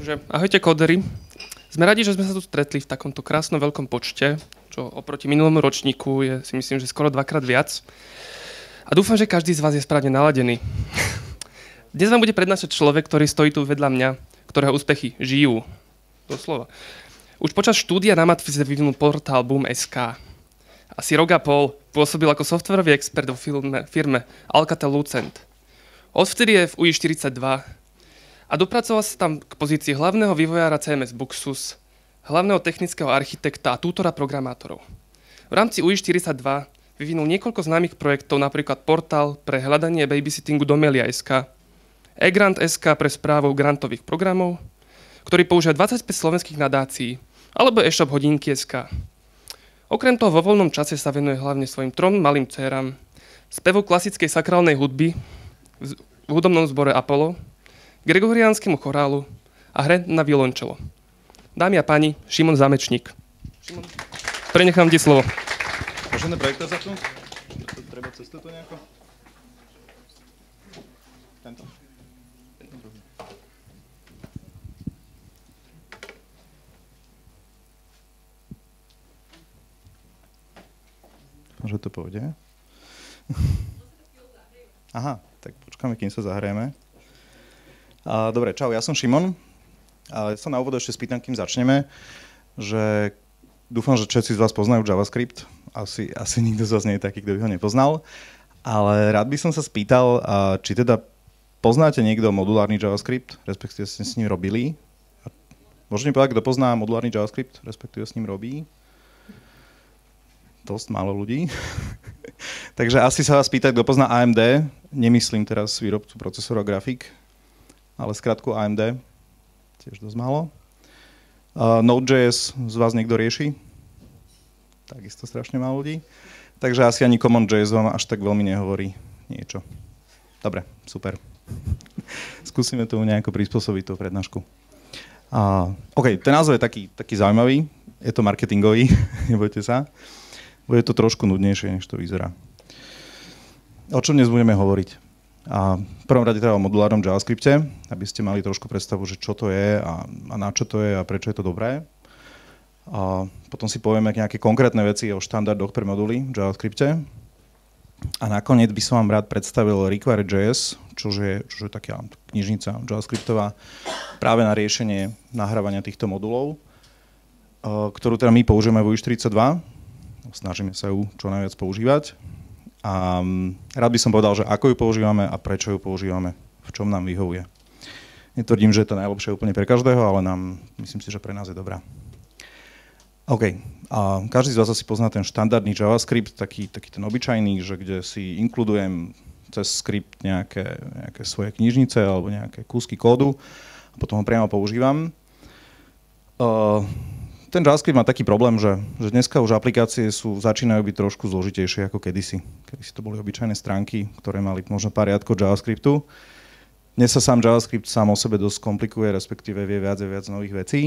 Takže ahojte kóderi. Sme radi, že sme sa tu stretli v takomto krásnom veľkom počte, čo oproti minulému ročníku je, si myslím, že skoro dvakrát viac. A dúfam, že každý z vás je správne naladený. Dnes vám bude prednášať človek, ktorý stojí tu vedľa mňa, ktorého úspechy žijú. Doslova. Už počas štúdia na Matfize vyvinul portál Boom.sk. Asi rok a pol pôsobil ako softwarový expert vo firme Alcatel-Lucent. Odvtedy je v UI42 a dopracoval sa tam k pozícii hlavného vývojára CMS Buxus, hlavného technického architekta a tútora programátorov. V rámci UI42 vyvinul niekoľko známych projektov, napríklad portál pre hľadanie babysittingu Domelia.sk, eGrant.sk pre správu grantových programov, ktorý používa 25 slovenských nadácií, alebo e-shop Hodinky.sk. Okrem toho vo voľnom čase sa venuje hlavne svojim 3 malým dcéram, spevu klasickej sakrálnej hudby v hudobnom zbore Apollo, gregoriánskemu chorálu a hre na violončelo. Dámy a páni, Šimon Zámečník. Šimon, prenechám ti slovo. Môžeme projektor zapnúť? Treba cez toto nejako? Tento? Dúfam, že to pôjde. Aha, tak počkáme, kým sa zahrajeme. Dobre, čau, ja som Šimon. Ja sa na úvod ešte spýtam, kým začneme, že dúfam, že všetci z vás poznajú JavaScript. Asi nikto z vás nie je taký, kto by ho nepoznal. Ale rád by som sa spýtal, či teda poznáte niekto modulárny JavaScript, respektíve ste s ním robili. Môžete mi povedať, kto pozná modulárny JavaScript, respektíve s ním robí? Dosť málo ľudí. Takže asi sa vás pýtať, kto pozná AMD. Nemyslím teraz výrobcu procesora grafík, ale skratku AMD. Tiež dosť málo. Node.js z vás niekto rieši? Takisto strašne málo ľudí. Takže asi ani CommonJS vám až tak veľmi nehovorí niečo. Dobre, super. Skúsime tomu nejako prispôsobiť tú prednášku. OK, ten názov je taký zaujímavý. Je to marketingový, nebojte sa. Bude to trošku nudnejšie, než to vyzerá. O čom dnes budeme hovoriť? V prvom rade teda o modulárnom JavaScripte, aby ste mali trošku predstavu, že čo to je a na čo to je a prečo je to dobré. Potom si povieme nejaké konkrétne veci o štandardoch pre moduly v JavaScripte. A nakoniec by som vám rád predstavil Require.js, čo je taká knižnica JavaScriptová práve na riešenie nahrávania týchto modulov, ktorú teda my použijeme v UI42. Snažíme sa ju čo najviac používať. A rád by som povedal, že ako ju používame a prečo ju používame, v čom nám vyhovuje. Netvrdím, že je to najlepšie úplne pre každého, ale myslím si, že pre nás je dobrá. OK. Každý z vás asi pozná ten štandardný JavaScript, taký ten obyčajný, že kde si inkludujem cez skript nejaké svoje knižnice alebo nejaké kúsky kódu a potom ho priamo používam. Ten JavaScript má taký problém, že dneska už aplikácie začínajú byť trošku zložitejšie ako kedysi. Kedysi to boli obyčajné stránky, ktoré mali možno pár riadkov JavaScriptu. Dnes sa sám JavaScript sám o sebe dosť komplikuje, respektíve vie viac nových vecí.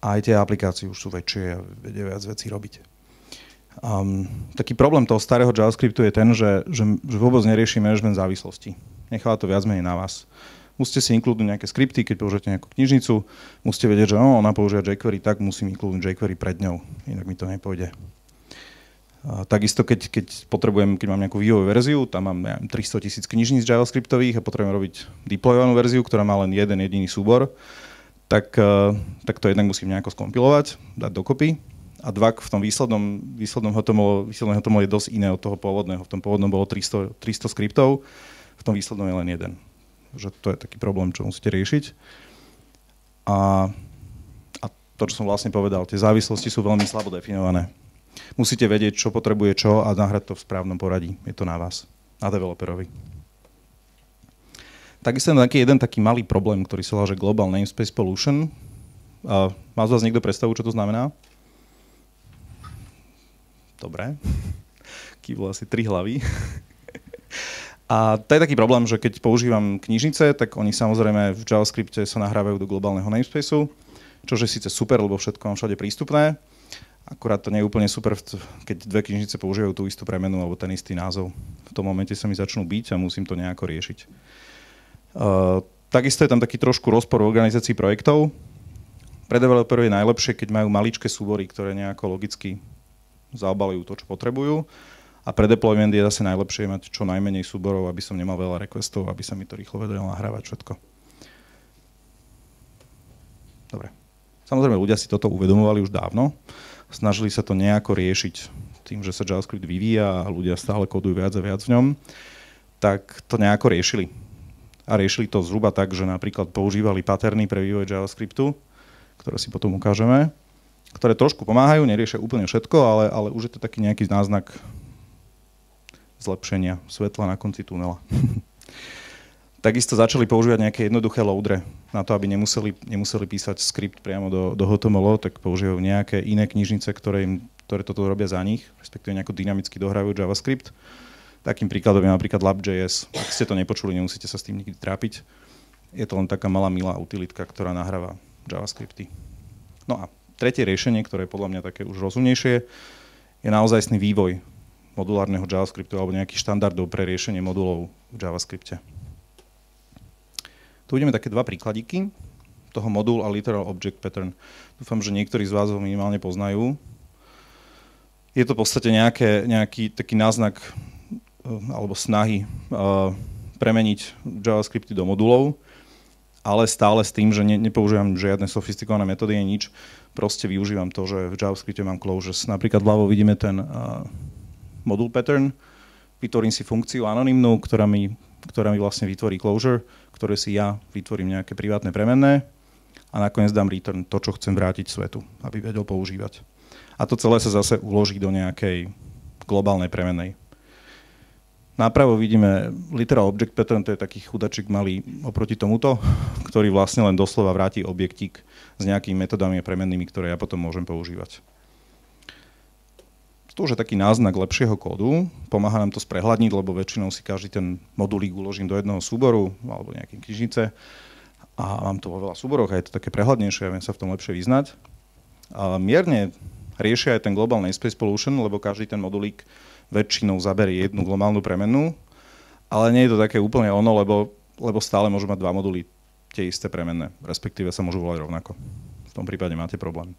A aj tie aplikácie už sú väčšie a vedia viac vecí robiť. Taký problém toho starého JavaScriptu je ten, že vôbec nerieši management závislostí. Necháva to viac menej na vás. Musíte si inkludnúť nejaké skripty, keď použijete nejakú knižnicu, musíte vedieť, že ona používa jQuery, tak musím inkludnúť jQuery pred ňou, inak mi to nepôjde. Takisto, keď mám nejakú vývojovú verziu, tam mám 300 000 knižníc JavaScriptových a potrebujem robiť deployovanú verziu, ktorá má len jeden jediný súbor, tak to jednak musím nejako skompilovať, dať dokopy. A dvak v tom výslednom HTML je dosť iné od toho pôvodného. V tom pôvodnom bolo 300 skriptov, v tom výslednom je len jeden. Že to je taký problém, čo musíte riešiť. A to, čo som vlastne povedal, tie závislosti sú veľmi slabo definované. Musíte vedieť, čo potrebuje čo a nahrať to v správnom poradí. Je to na vás, na developerovi. Takisto je jeden taký malý problém, ktorý sa volá, že Global Namespace Pollution. Má z vás niekto predstavu, čo to znamená? Dobre. Kývlo asi 3 hlavy. A to je taký problém, že keď používam knižnice, tak oni samozrejme v JavaScripte sa nahrávajú do globálneho namespaceu, čo je síce super, lebo všetko mám všade prístupné. Akurát to nie je úplne super, keď dve knižnice používajú tú istú premenu alebo ten istý názov. V tom momente sa mi začnú byť a musím to nejako riešiť. Takisto je tam taký trošku rozpor v organizácii projektov. Pre developerov je najlepšie, keď majú maličké súbory, ktoré nejako logicky zaobalujú to, čo potrebujú. A pre deployment je zase najlepšie mať čo najmenej súborov, aby som nemal veľa requestov, aby sa mi to rýchlo vedelo nahrávať všetko. Dobre. Samozrejme, ľudia si toto uvedomovali už dávno. Snažili sa to nejako riešiť tým, že sa JavaScript vyvíja a ľudia stále kodujú viac a viac v ňom. Tak to nejako riešili. A riešili to zhruba tak, že napríklad používali patterny pre vývoj JavaScriptu, ktoré si potom ukážeme, ktoré trošku pomáhajú, neriešia úplne všetko, ale už je to taký nejaký náznak zlepšenia svetla na konci tunela. Takisto začali používať nejaké jednoduché loadre na to, aby nemuseli písať skript priamo do HTML, tak používajú nejaké iné knižnice, ktoré toto robia za nich, respektíve nejako dynamicky dohrávajú JavaScript. Takým príkladom je napríklad Lab.js. Ak ste to nepočuli, nemusíte sa s tým nikdy trápiť. Je to len taká malá milá utilitka, ktorá nahráva JavaScripty. No a tretie riešenie, ktoré je podľa mňa také už rozumnejšie, je naozajstný vývoj modulárneho JavaScriptu alebo nejakých štandardov pre riešenie modulov v JavaScripte. Tu vidíme také dva príkladíky toho modul a literal object pattern. Dúfam, že niektorí z vás ho minimálne poznajú. Je to v podstate nejaký taký náznak alebo snahy premeniť JavaScripty do modulov, ale stále s tým, že nepoužívam žiadne sofistikované metódy ani nič. Proste využívam to, že v JavaScripte mám closures. Napríklad vľavo vidíme ten modul pattern. Vytvorím si funkciu anonymnú, ktorá mi vlastne vytvorí closure, ktoré si ja vytvorím nejaké privátne premenné a nakoniec dám return to, čo chcem vrátiť svetu, aby vedel používať. A to celé sa zase uloží do nejakej globálnej premennej. Napravo vidíme literal object pattern, to je taký chudačik malý oproti tomuto, ktorý vlastne len doslova vráti objektík s nejakými metodami a premennými, ktoré ja potom môžem používať. To už je taký náznak lepšieho kódu, pomáha nám to sprehľadniť, lebo väčšinou si každý ten modulík uložím do jedného súboru alebo nejaké knižnice a mám to vo veľa súboroch a je to také prehľadnejšie a viem sa v tom lepšie vyznať. A mierne riešia aj ten Global Namespace Pollution, lebo každý ten modulík väčšinou zaberie jednu globálnu premennú, ale nie je to také úplne ono, lebo stále môžu mať dva moduly tie isté premenné, respektíve sa môžu volať rovnako. V tom prípade máte problém.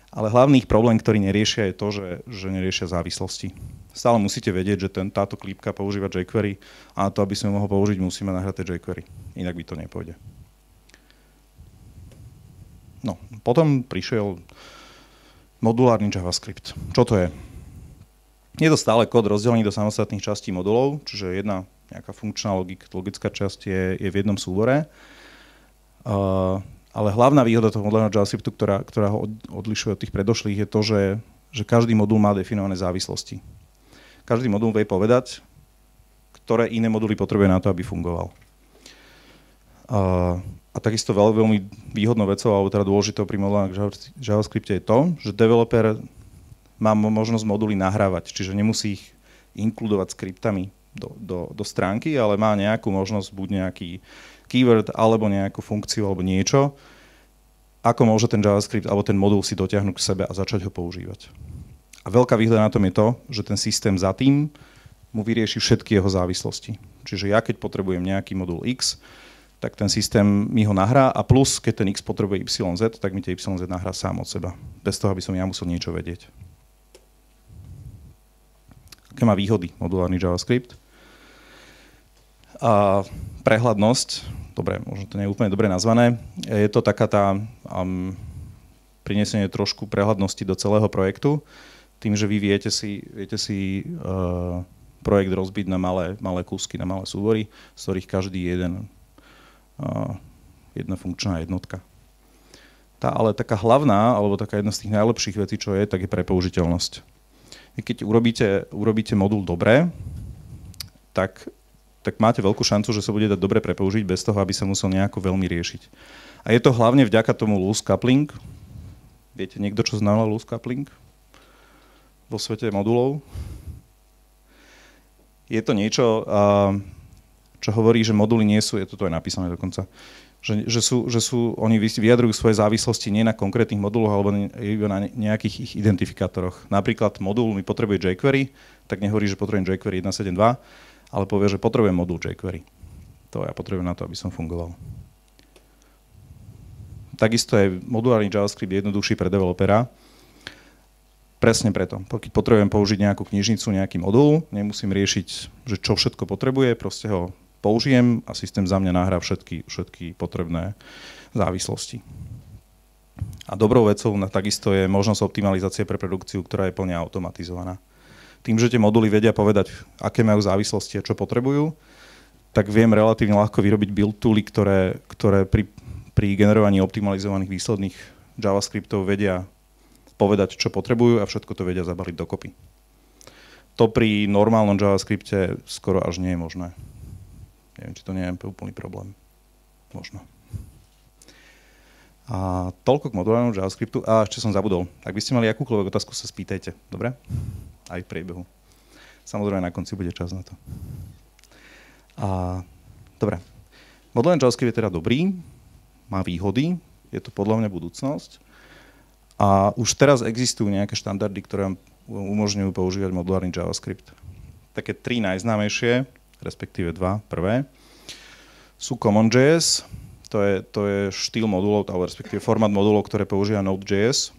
Ale hlavný problém, ktorý neriešia, je to, že neriešia závislosti. Stále musíte vedieť, že táto klípka používa jQuery a na to, aby sme mohli použiť, musíme nahrať jQuery. Inak by to nepôjde. No, potom prišiel modulárny JavaScript. Čo to je? Je to stále kód rozdelený do samostatných častí modulov, čiže jedna nejaká funkčná logická časť je v jednom súbore. Ale hlavná výhoda toho modulárneho JavaScriptu, ktorá ho odlišuje od tých predošlých, je to, že každý modul má definované závislosti. Každý modul vie povedať, ktoré iné moduly potrebuje na to, aby fungoval. A takisto veľmi výhodnou vecou, alebo teda dôležitou pri modulárnom JavaScripte je to, že developer má možnosť moduly nahrávať, čiže nemusí ich inkludovať skriptami do stránky, ale má nejakú možnosť, buď nejaký keyword, alebo nejakú funkciu, alebo niečo, ako môže ten JavaScript alebo ten modul si dotiahnuť k sebe a začať ho používať. A veľká výhoda na tom je to, že ten systém za tým mu vyrieši všetky jeho závislosti. Čiže ja, keď potrebujem nejaký modul X, tak ten systém mi ho nahrá a plus, keď ten X potrebuje YZ, tak mi tie YZ nahrá sám od seba, bez toho, aby som ja musel niečo vedieť. Aké má výhody modulárny JavaScript? A prehľadnosť, dobre, možno to nie je úplne dobre nazvané, je to taká tá prinesenie trošku prehľadnosti do celého projektu, tým, že vy viete si projekt rozbiť na malé kúsky, na malé súbory, z ktorých každý je jedna funkčná jednotka. Ale taká hlavná, alebo taká jedna z tých najlepších vecí, čo je, tak je prepoužiteľnosť. Keď urobíte modul dobre, tak máte veľkú šancu, že sa bude dať dobre prepoužiť bez toho, aby sa musel nejako veľmi riešiť. A je to hlavne vďaka tomu loose coupling. Viete niekto, čo znamená loose coupling vo svete modulov? Je to niečo, čo hovorí, že moduly nie sú, je to aj napísané dokonca, že oni vyjadrujú svoje závislosti nie na konkrétnych moduloch, alebo iba na nejakých ich identifikátoroch. Napríklad modul mi potrebuje jQuery, tak nehovorí, že potrebujem jQuery 1.7.2, ale povie, že potrebujem modul jQuery. To ja potrebujem na to, aby som fungoval. Takisto je modulárny JavaScript jednoduchší pre developera. Presne preto. Pokiaľ potrebujem použiť nejakú knižnicu, nejaký modul, nemusím riešiť, že čo všetko potrebuje, proste ho použijem a systém za mňa nahrá všetky potrebné závislosti. A dobrou vecou takisto je možnosť optimalizácie pre produkciu, ktorá je plne automatizovaná. Tým, že tie moduly vedia povedať, aké majú závislosti a čo potrebujú, tak viem relatívne ľahko vyrobiť build tooly, ktoré pri generovaní optimalizovaných výsledných JavaScriptov vedia povedať, čo potrebujú a všetko to vedia zabaliť dokopy. To pri normálnom JavaScripte skoro až nie je možné. Neviem, či to nie je úplný problém. Možno. A toľko k modulárnemu JavaScriptu. A ešte som zabudol. Ak by ste mali akúkoľvek otázku, sa spýtajte. Dobre? Aj v priebehu. Samozrejme, na konci bude čas na to. Dobre. Modulárny JavaScript je teda dobrý, má výhody, je to podľa mňa budúcnosť. A už teraz existujú nejaké štandardy, ktoré umožňujú používať modulárny JavaScript. Také 3 najznámejšie, respektíve 2 prvé, sú CommonJS, to je štýl modulov, alebo respektíve formát modulov, ktoré používa Node.js.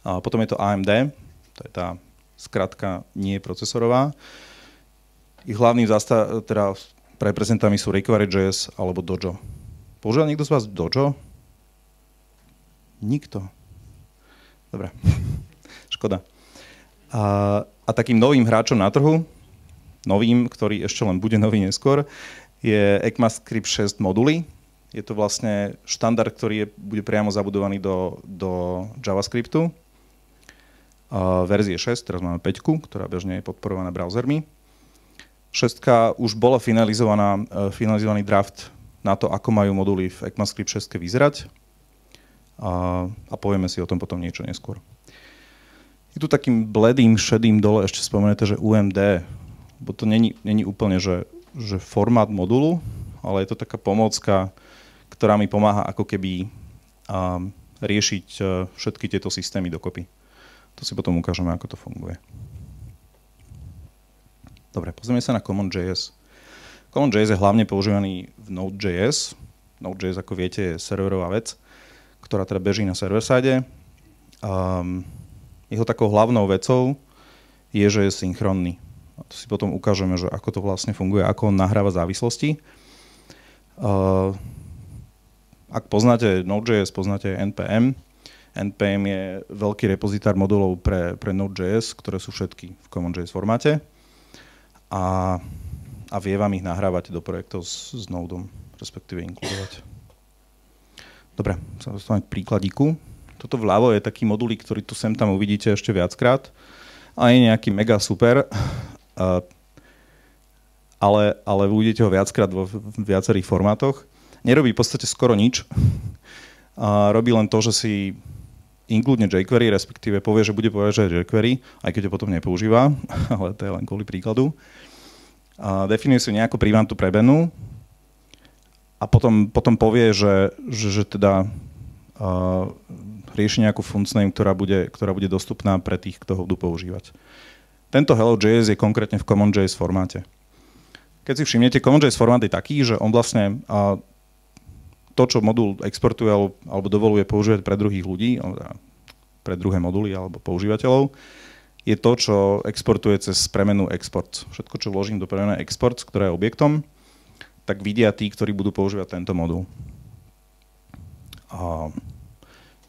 A potom je to AMD, to je tá skratka nie procesorová. Ich hlavným reprezentami sú Require.js alebo Dojo. Používa niekto z vás Dojo? Nikto. Dobre. Škoda. A takým novým hráčom na trhu, novým, ktorý ešte len bude nový neskôr, je ECMAScript 6 moduly. Je to vlastne štandard, ktorý bude priamo zabudovaný do JavaScriptu. Verzie 6, teraz máme 5, ktorá bežne je podporovaná browsermi. 6 už bola finalizovaný draft na to, ako majú moduly v ECMAScript 6 vyzerať. A povieme si o tom potom niečo neskôr. Je tu takým bledým, šedým dole ešte spomenete, že UMD, bo to není úplne, že formát modulu, ale je to taká pomôcka, ktorá mi pomáha ako keby riešiť všetky tieto systémy dokopy. To si potom ukážeme, ako to funguje. Dobre, pozrieme sa na CommonJS. CommonJS je hlavne používaný v Node.js. Node.js, ako viete, je serverová vec, ktorá teda beží na server-side. Jeho takou hlavnou vecou je, že je synchronný. A to si potom ukážeme, že ako to vlastne funguje, ako on nahráva závislosti. Ak poznáte Node.js, poznáte NPM. NPM je veľký repozitár modulov pre Node.js, ktoré sú všetky v CommonJS formáte. A vie vám ich nahrávať do projektov s Nodom, respektíve inkludovať. Dobre, sa dostaneme k príkladíku. Toto vľavo je taký modulík, ktorý tu sem tam uvidíte ešte viackrát. A je nejaký mega super, ale uvidíte ho viackrát vo viacerých formátoch. Nerobí v podstate skoro nič. Robí len to, že si inkludne jQuery, respektíve povie, že bude považovať jQuery, aj keď ho potom nepoužíva, ale to je len kvôli príkladu. Definuje si nejakú privátnu prebenu a potom povie, že teda rieši nejakú funcname, ktorá bude dostupná pre tých, kto ho budú používať. Tento Hello.js je konkrétne v CommonJS formáte. Keď si všimnete, CommonJS formát je taký, že on vlastne to, čo modul exportuje alebo dovoluje používať pre druhých ľudí, pre druhé moduly alebo používateľov, je to, čo exportuje cez premenu export. Všetko, čo vložím do premenu export, ktorá je objektom, tak vidia tí, ktorí budú používať tento modul.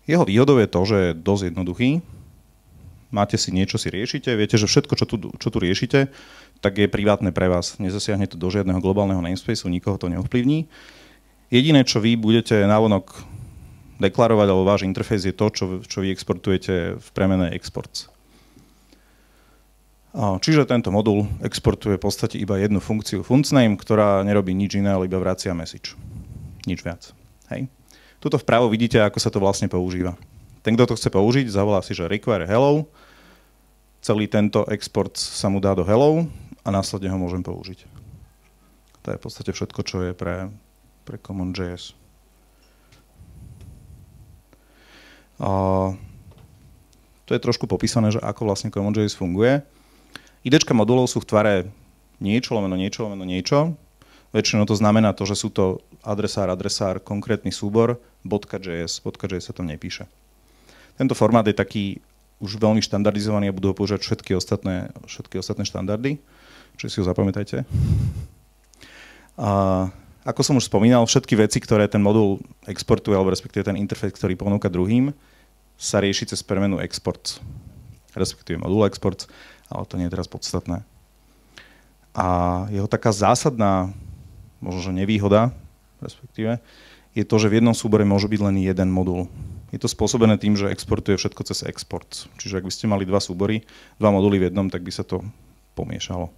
Jeho výhodou je to, že je dosť jednoduchý. Máte si niečo, si riešite, viete, že všetko, čo tu riešite, tak je privátne pre vás. Nezasiahne to do žiadneho globálneho namespaceu, nikoho to neovplyvní. Jediné, čo vy budete návonok deklarovať, alebo váš interfejs je to, čo vy exportujete v premene exports. Čiže tento modul exportuje v podstate iba jednu funkciu funcname, ktorá nerobí nič iné, ale iba vracia message. Nič viac. Hej. Tuto vpravo vidíte, ako sa to vlastne používa. Ten, kto to chce použiť, zavolá si, že require hello, celý tento export sa mu dá do hello a následne ho môžem použiť. To je v podstate všetko, čo je pre CommonJS. To je trošku popísané, že ako vlastne CommonJS funguje. IDčka modulov sú v tvare niečo. Väčšinou to znamená to, že sú to adresár, konkrétny súbor, .js sa tam nepíše. Tento formát je taký už veľmi štandardizovaný a budú ho používať všetky ostatné štandardy, čiže si ho zapamätajte. A ako som už spomínal, všetky veci, ktoré ten modul exportuje, alebo respektíve ten interfejs, ktorý ponúka druhým, sa rieši cez premenu exports, respektíve modul exports, ale to nie je teraz podstatné. A jeho taká zásadná, možno že nevýhoda, respektíve, je to, že v jednom súbore môže byť len jeden modul. Je to spôsobené tým, že exportuje všetko cez export. Čiže ak by ste mali dva súbory, dva moduly v jednom, tak by sa to pomiešalo,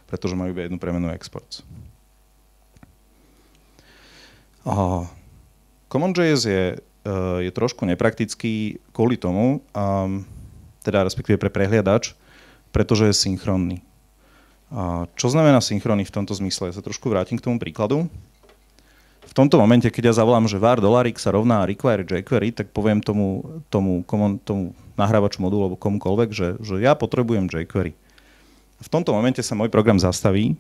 pretože majú iba jednu premenu exports. CommonJS je trošku nepraktický kvôli tomu, teda respektíve pre prehliadač, pretože je synchronný. Čo znamená synchronný v tomto zmysle? Ja sa trošku vrátim k tomu príkladu. V tomto momente, keď ja zavolám, že var $x sa rovná require jQuery, tak poviem tomu nahrávaču modulu alebo komukoľvek, že ja potrebujem jQuery. V tomto momente sa môj program zastaví,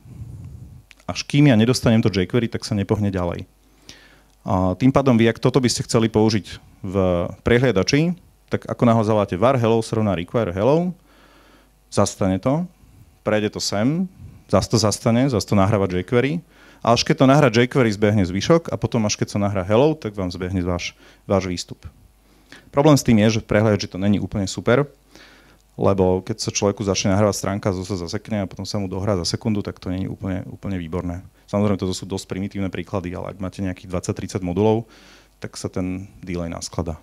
až kým ja nedostanem to jQuery, tak sa nepohne ďalej. Tým pádom vy, ak toto by ste chceli použiť v prehliadači, tak ako náhle zavoláte var hello sa rovná require hello, zastane to, prejde to sem, zase to nahráva jQuery, a až keď to nahrá jQuery, zbehne zvyšok a potom až keď sa nahrá hello, tak vám zbehne váš výstup. Problém s tým je, že v prehliadači to není úplne super, lebo keď sa človeku začne nahrávať stránka, zase zasekne a potom sa mu dohrá za sekundu, tak to není úplne výborné. Samozrejme, toto sú dosť primitívne príklady, ale ak máte nejakých 20-30 modulov, tak sa ten delay naskladá.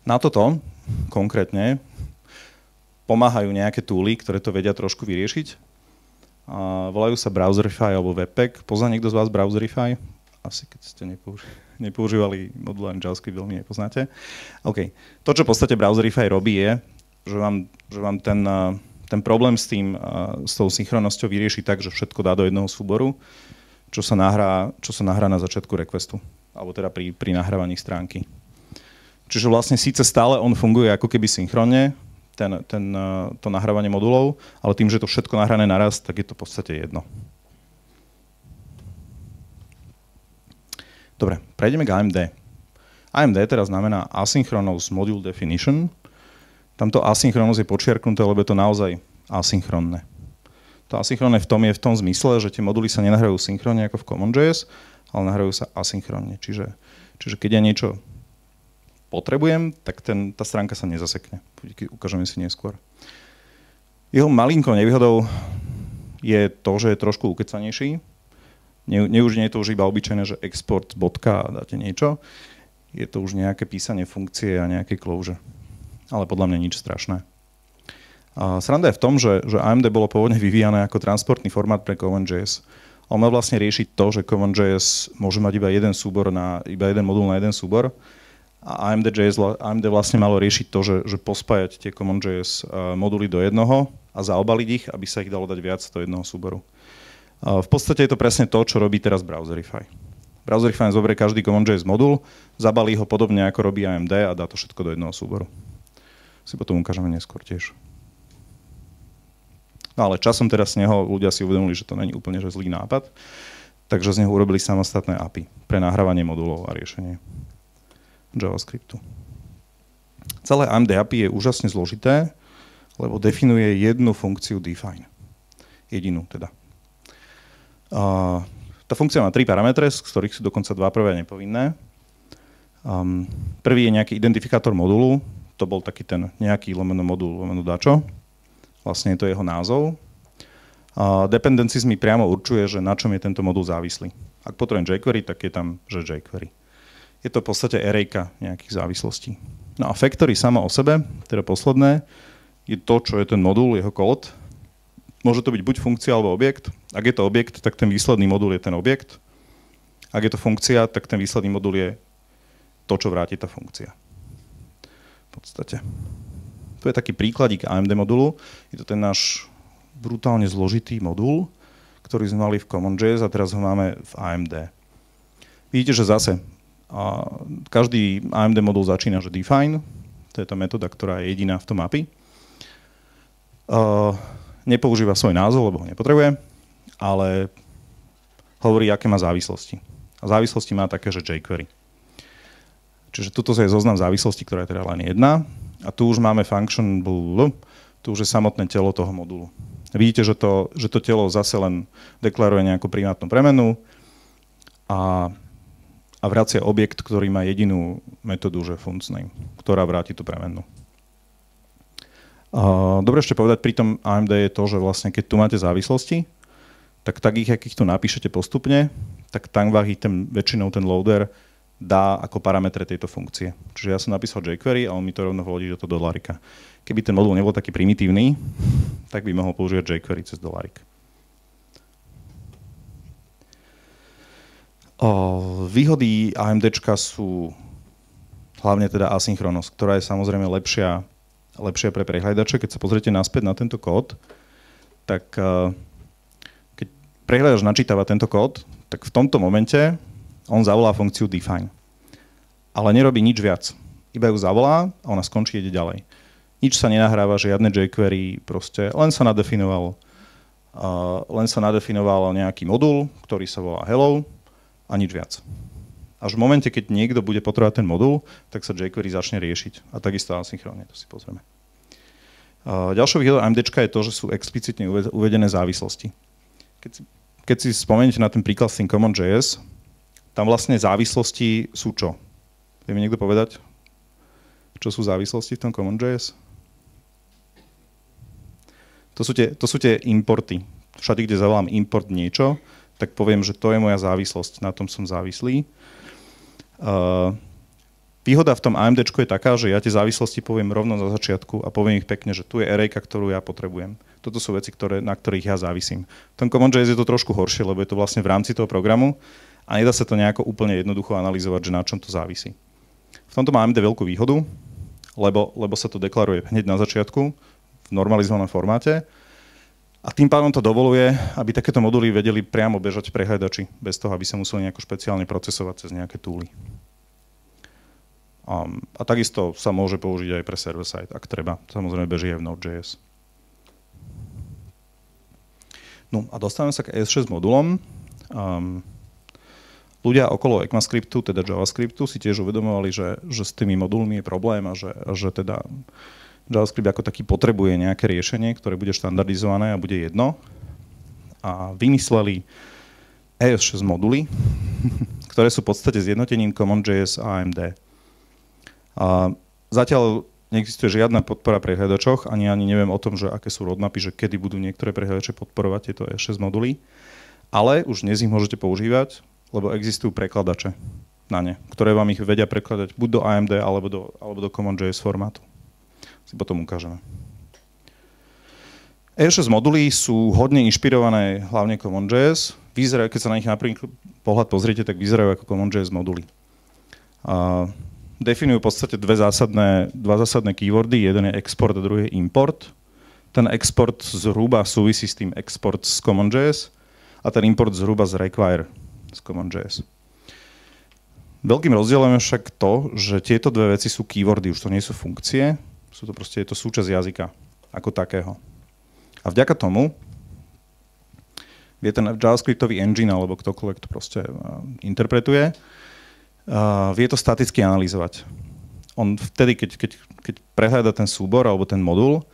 Na toto konkrétne pomáhajú nejaké tooly, ktoré to vedia trošku vyriešiť. Volajú sa Browserify alebo Webpack. Pozná niekto z vás Browserify? Asi keď ste nepoužívali modul len JavaScript, veľmi nepoznáte. OK. To, čo v podstate Browserify robí, je, že vám ten problém s tou synchronnosťou vyrieši tak, že všetko dá do jedného súboru, čo sa nahrá na začiatku requestu, alebo teda pri nahrávaní stránky. Čiže vlastne síce stále on funguje ako keby synchronne, to nahrávanie modulov, ale tým, že to všetko nahrané naraz, tak je to v podstate jedno. Dobre, prejdeme k AMD. AMD teraz znamená Asynchronous Module Definition. Tamto asynchronous je počiarknuté, lebo je to naozaj asynchronné. To asynchronné v tom zmysle, že tie moduly sa nenahrajú synchronne ako v CommonJS, ale nahrajú sa asynchronne. Čiže keď ja niečo potrebujem, tak tá stránka sa nezasekne. Ukážeme si neskôr. Jeho malinkou nevýhodou je to, že je trošku ukecanejší. Nie je to už iba obyčajné, že export bodka a dáte niečo. Je to už nejaké písanie funkcie a nejaké closure. Ale podľa mňa nič strašné. Sranda je v tom, že AMD bolo pôvodne vyvíjané ako transportný formát pre CommonJS. On má vlastne riešiť to, že CommonJS môže mať iba jeden modul na jeden súbor. A AMD vlastne malo riešiť to, že pospájať tie CommonJS moduly do jednoho a zaobaliť ich, aby sa ich dalo dať viac do jednoho súboru. V podstate je to presne to, čo robí teraz Browserify. Browserify zoberie každý CommonJS modul, zabalí ho podobne ako robí AMD a dá to všetko do jednoho súboru. Si potom ukážeme neskôr tiež. No ale časom teraz z neho ľudia si uvedomili, že to není úplne že zlý nápad, takže z neho urobili samostatné API pre nahrávanie modulov a riešenie JavaScriptu. Celé AMD API je úžasne zložité, lebo definuje jednu funkciu define. Jedinú teda. Tá funkcia má 3 parametre, z ktorých sú dokonca 2 prvé nepovinné. Prvý je nejaký identifikátor modulu, to bol taký ten nejaký modul dačo. Vlastne je to jeho názov. Dependencies mi priamo určuje, že na čom je tento modul závislý. Ak potrebujem jQuery, tak je tam, že jQuery. Je to v podstate arrayka nejakých závislostí. No a factory samo o sebe, teda posledné, je to, čo je ten modul, jeho kód. Môže to byť buď funkcia alebo objekt. Ak je to objekt, tak ten výsledný modul je ten objekt. Ak je to funkcia, tak ten výsledný modul je to, čo vráti tá funkcia. V podstate. Tu je taký príkladík AMD modulu. Je to ten náš brutálne zložitý modul, ktorý sme mali v CommonJS a teraz ho máme v AMD. Vidíte, že zase každý AMD modul začína, že define. To je tá metóda, ktorá je jediná v tom API. nepoužíva svoj názov, lebo ho nepotrebuje, ale hovorí, aké má závislosti. A závislosti má také, že jQuery. Čiže tuto je zoznam závislostí, ktorá je teda len jedna. A tu už máme function, tu už je samotné telo toho modulu. Vidíte, že to telo zase len deklaruje nejakú primátnu premenu a vracia objekt, ktorý má jedinú metódu, že funcname, ktorá vráti tú premenu. Dobre ešte povedať pri tom AMD je to, že vlastne keď tu máte závislosti, tak ich, akých tu napíšete postupne, tak tam väčšinou ten loader dá ako parametre tejto funkcie. Čiže ja som napísal jQuery a on mi to rovno hodí do toho dolárika. Keby ten modul nebol taký primitívny, tak by mohol používať jQuery cez dolárik. Výhody AMDčka sú hlavne teda asynchronnosť, ktorá je samozrejme lepšia pre prehľadače. Keď sa pozriete naspäť na tento kód, tak keď prehľadač načítava tento kód, tak v tomto momente on zavolá funkciu define. Ale nerobí nič viac. Iba ju zavolá a ona skončí, ide ďalej. Nič sa nenahráva, žiadne jQuery, proste len sa nadefinoval nejaký modul, ktorý sa volá hello a nič viac. Až v momente, keď niekto bude potrebovať ten modul, tak sa jQuery začne riešiť. A takisto asynchronne, to si pozrieme. Ďalšou výhodou AMDčka je to, že sú explicitne uvedené závislosti. Keď si spomeniete na ten príklad s tým CommonJS, tam vlastne závislosti sú čo? Vie mi niekto povedať, čo sú závislosti v tom CommonJS? To sú tie importy. Všade, kde zavolám import niečo, tak poviem, že to je moja závislosť, na tom som závislý. Výhoda v tom AMDčku je taká, že ja tie závislosti poviem rovno na začiatku a poviem ich pekne, že tu je arrayka, ktorú ja potrebujem. Toto sú veci, na ktorých ja závisím. V tom CommonJS je to trošku horšie, lebo je to vlastne v rámci toho programu a nedá sa to nejako úplne jednoducho analyzovať, že na čom to závisí. V tomto má AMD veľkú výhodu, lebo sa to deklaruje hneď na začiatku v normalizovanom formáte a tým pádom to dovoluje, aby takéto moduly vedeli priamo bežať v prehľadači, bez toho, aby sa museli nejako špeciálne procesovať cez nejaké túly. A takisto sa môže použiť aj pre server-side, ak treba. Samozrejme beží aj v Node.js. No a dostávame sa k ES6 modulom. Ľudia okolo ECMAScriptu, teda JavaScriptu, si tiež uvedomovali, že s tými modulmi je problém a že teda JavaScript ako taký potrebuje nejaké riešenie, ktoré bude štandardizované a bude jedno. A vymysleli ES6 moduly, ktoré sú v podstate zjednotením CommonJS a AMD. A zatiaľ neexistuje žiadna podpora pre prehľadačoch, ani neviem o tom, že aké sú roadmapy, že kedy budú niektoré prehľadače podporovať tieto ES6 moduly. Ale už dnes ich môžete používať, lebo existujú prekladače na ne, ktoré vám ich vedia prekladať buď do AMD, alebo do CommonJS formátu. Si potom ukážeme. ES6 moduly sú hodne inšpirované hlavne CommonJS. Vyzerajú, keď sa na nich na prvý pohľad pozriete, tak vyzerajú ako CommonJS moduly. Definujú v podstate dva zásadné keywordy. Jeden je export a druhý je import. Ten export zhruba súvisí s tým export z CommonJS a ten import zhruba z require z CommonJS. Veľkým rozdielom je však to, že tieto dve veci sú keywordy, už to nie sú funkcie, je to súčasť jazyka ako takého. A vďaka tomu vie ten JavaScriptový engine alebo ktokoľvek to proste interpretuje, vie to staticky analyzovať. On vtedy, keď prehľada ten súbor alebo ten modul,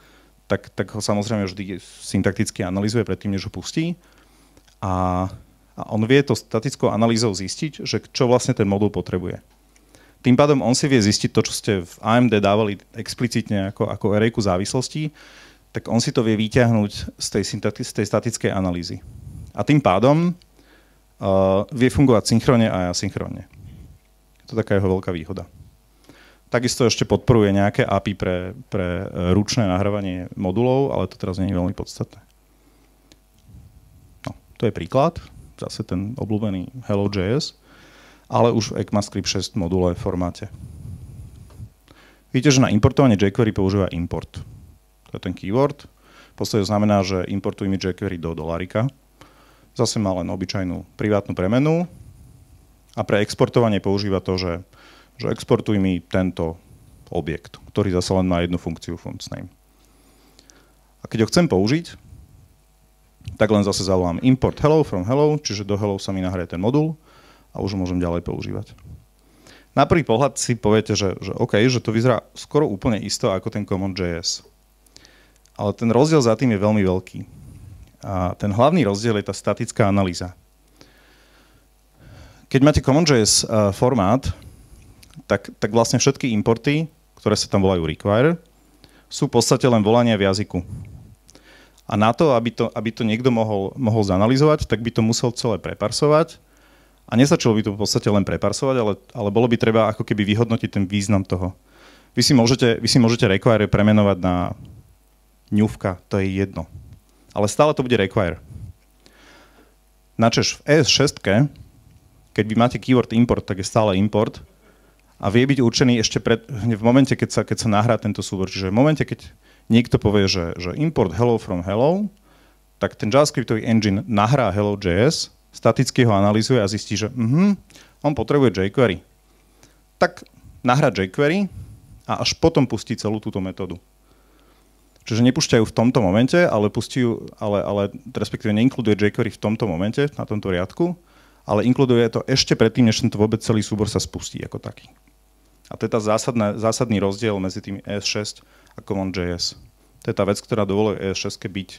tak ho samozrejme vždy syntakticky analyzuje predtým, než ho pustí. A on vie to statickou analýzou zistiť, že čo vlastne ten modul potrebuje. Tým pádom on si vie zistiť to, čo ste v AMD dávali explicitne ako arrayku závislostí, tak on si to vie vyťahnuť z tej statickej analýzy. A tým pádom vie fungovať synchronne a asynchronne. To je taká jeho veľká výhoda. Takisto ešte podporuje nejaké API pre ručné nahrávanie modulov, ale to teraz nie je veľmi podstatné. No, to je príklad, zase ten obľúbený Hello.js, ale už v ECMAScript 6 module formáte. Vidíte, že na importovanie jQuery používa import. To je ten keyword. V podstate znamená, že importuj mi jQuery do dolárika. Zase má len obyčajnú privátnu premenu. A pre exportovanie používa to, že exportuj mi tento objekt, ktorý zase len má jednu funkciu funcname. A keď ho chcem použiť, tak len zase zavolám import hello from hello, čiže do hello sa mi nahraje ten modul a už ho môžem ďalej používať. Na prvý pohľad si poviete, že OK, že to vyzerá skoro úplne isto ako ten Common.js. Ale ten rozdiel za tým je veľmi veľký. A ten hlavný rozdiel je tá statická analýza. Keď máte Common.js formát, tak vlastne všetky importy, ktoré sa tam volajú require, sú v podstate len volania v jazyku. A na to, aby to niekto mohol zanalizovať, tak by to musel celé preparsovať. A nestačilo by to v podstate len preparsovať, ale bolo by treba ako keby vyhodnotiť ten význam toho. Vy si môžete require premenovať na ňufka, to je jedno. Ale stále to bude require. Načež v ES6, keď vy máte keyword import, tak je stále import a vie byť určený ešte v momente, keď sa nahrá tento súbor. Čiže v momente, keď niekto povie, že import hello from hello, tak ten JavaScriptový engine nahrá hello.js, staticky ho analyzuje a zistí, že on potrebuje jQuery. Tak nahrá jQuery a až potom pustí celú túto metódu. Čiže nepúšťajú v tomto momente, ale respektíve neinkluduje jQuery v tomto momente, na tomto riadku, ale inkluduje to ešte predtým, než tento vôbec celý súbor sa spustí ako taký. A to je tá zásadný rozdiel medzi tým ES6 a Common.js. To je tá vec, ktorá dovoluje ES6 byť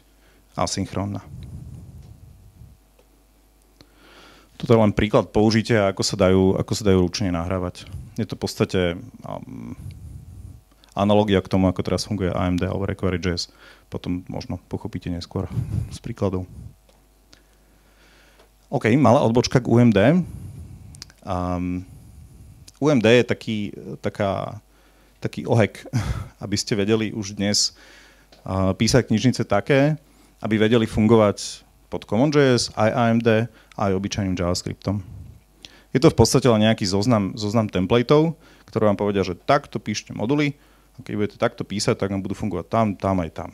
asynchrónna. Toto je len príklad použitia, ako sa dajú ručne nahrávať. Je to v podstate analogia k tomu, ako teraz funguje AMD alebo Require.js. Potom možno pochopíte neskôr z príkladov. OK, malá odbočka k UMD. UMD je taký ohek, aby ste vedeli už dnes písať knižnice také, aby vedeli fungovať pod Common.js, aj AMD, aj obyčajným JavaScriptom. Je to v podstate len nejaký zoznam templateov, ktoré vám povedia, že takto píšte moduly, a keď budete takto písať, tak vám budú fungovať tam aj tam.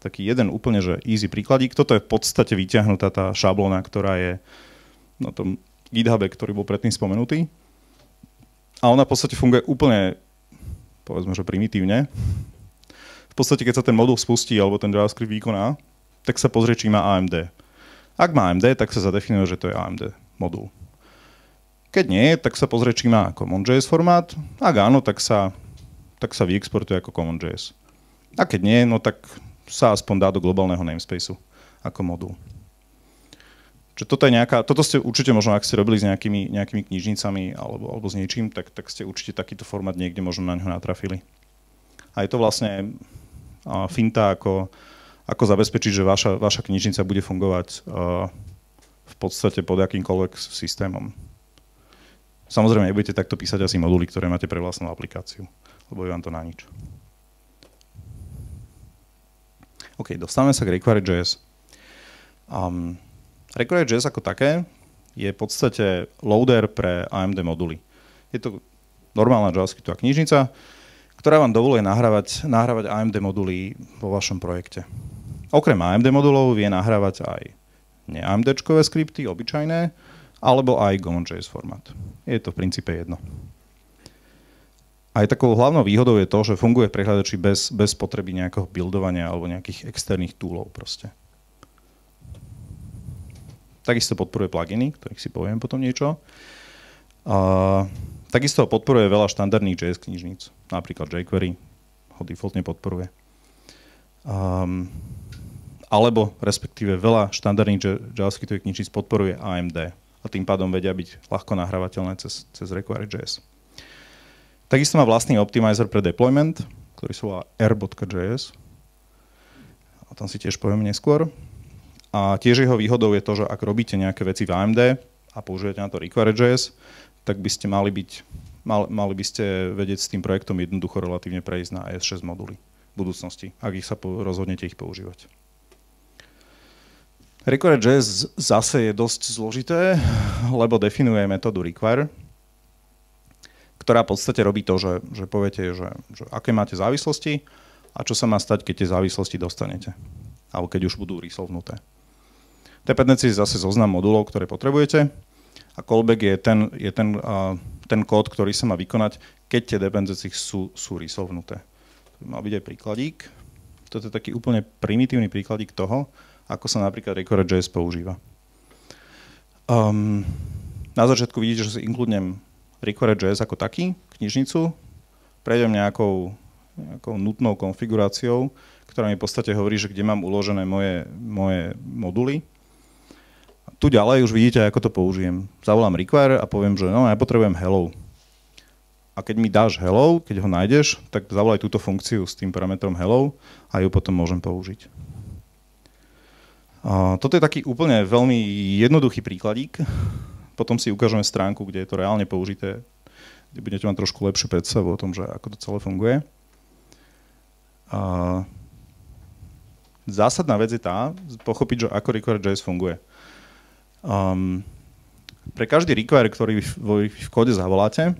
Taký jeden úplne že easy príkladík. Toto je v podstate vyťahnutá tá šablóna, ktorá je na tom GitHube, ktorý bol predtým spomenutý. A ona v podstate funguje úplne, povedzme, že primitívne. V podstate, keď sa ten modul spustí alebo ten JavaScript vykoná, tak sa pozrie, či má AMD. Ak má AMD, tak sa zadefinuje, že to je AMD modul. Keď nie, tak sa pozrie, či má Common.js formát. Ak áno, tak sa vyexportuje ako Common.js. A keď nie, no tak sa aspoň dá do globálneho namespaceu ako modul. Čiže toto ste určite možno, ak ste robili s nejakými knižnicami alebo s niečím, tak ste určite takýto formát niekde možno na ňo natrafili. A je to vlastne finta, ako zabezpečiť, že vaša knižnica bude fungovať v podstate pod akýmkoľvek systémom. Samozrejme, nebudete takto písať asi moduly, ktoré máte pre vlastnú aplikáciu, lebo je vám to na nič. OK, dostávame sa k Require.js. Require.js ako také je v podstate loader pre AMD moduly. Je to normálna JavaScriptová knižnica, ktorá vám dovoluje nahrávať AMD moduly vo vašom projekte. Okrem AMD modulov vie nahrávať aj ne-AMD-čkové skripty, obyčajné, alebo aj Common.js formát. Je to v princípe jedno. Aj takou hlavnou výhodou je to, že funguje v prehľadači bez potreby nejakého buildovania alebo nejakých externých toolov proste. Takisto podporuje pluginy, ktorých si poviem potom niečo. Takisto podporuje veľa štandardných JS knižníc, napríklad jQuery ho defaultne podporuje. Alebo respektíve veľa štandardných JavaScriptových knižníc podporuje AMD a tým pádom vedia byť ľahko nahrávateľné cez Require.js. Takisto má vlastný optimizer pre deployment, ktorý sa volá r.js. A tam si tiež poviem neskôr. A tiež jeho výhodou je to, že ak robíte nejaké veci v AMD a použijete na to Require.js, tak by ste mali by ste vedieť s tým projektom jednoducho relatívne prejsť na ES6 moduly v budúcnosti, ak sa rozhodnete ich používať. Require.js zase je dosť zložité, lebo definuje metódu require, ktorá v podstate robí to, že poviete, že aké máte závislosti a čo sa má stať, keď tie závislosti dostanete, alebo keď už budú resolvnuté. Dependency je zase zoznam modulov, ktoré potrebujete a callback je ten kód, ktorý sa má vykonať, keď tie dependency sú resolvnuté. To by mal byť aj príkladík. Toto je taký úplne primitívny príkladík toho, ako sa napríklad Require.js používa. Na začiatku vidíte, že si inkludnem Require.js ako taký, knižnicu, prejdem nejakou nutnou konfiguráciou, ktorá mi v podstate hovorí, že kde mám uložené moje moduly. Tu ďalej už vidíte, ako to použijem. Zavolám require a poviem, že no, ja potrebujem hello. A keď mi dáš hello, keď ho nájdeš, tak zavolaj túto funkciu s tým parametrom hello a ju potom môžem použiť. Toto je taký úplne veľmi jednoduchý príkladík. Potom si ukážeme stránku, kde je to reálne použité, kde budete mať trošku lepšiu predstavu o tom, že ako to celé funguje. Zásadná vec je tá, pochopiť, že ako Require.js funguje. Pre každý require, ktorý v kóde zavoláte,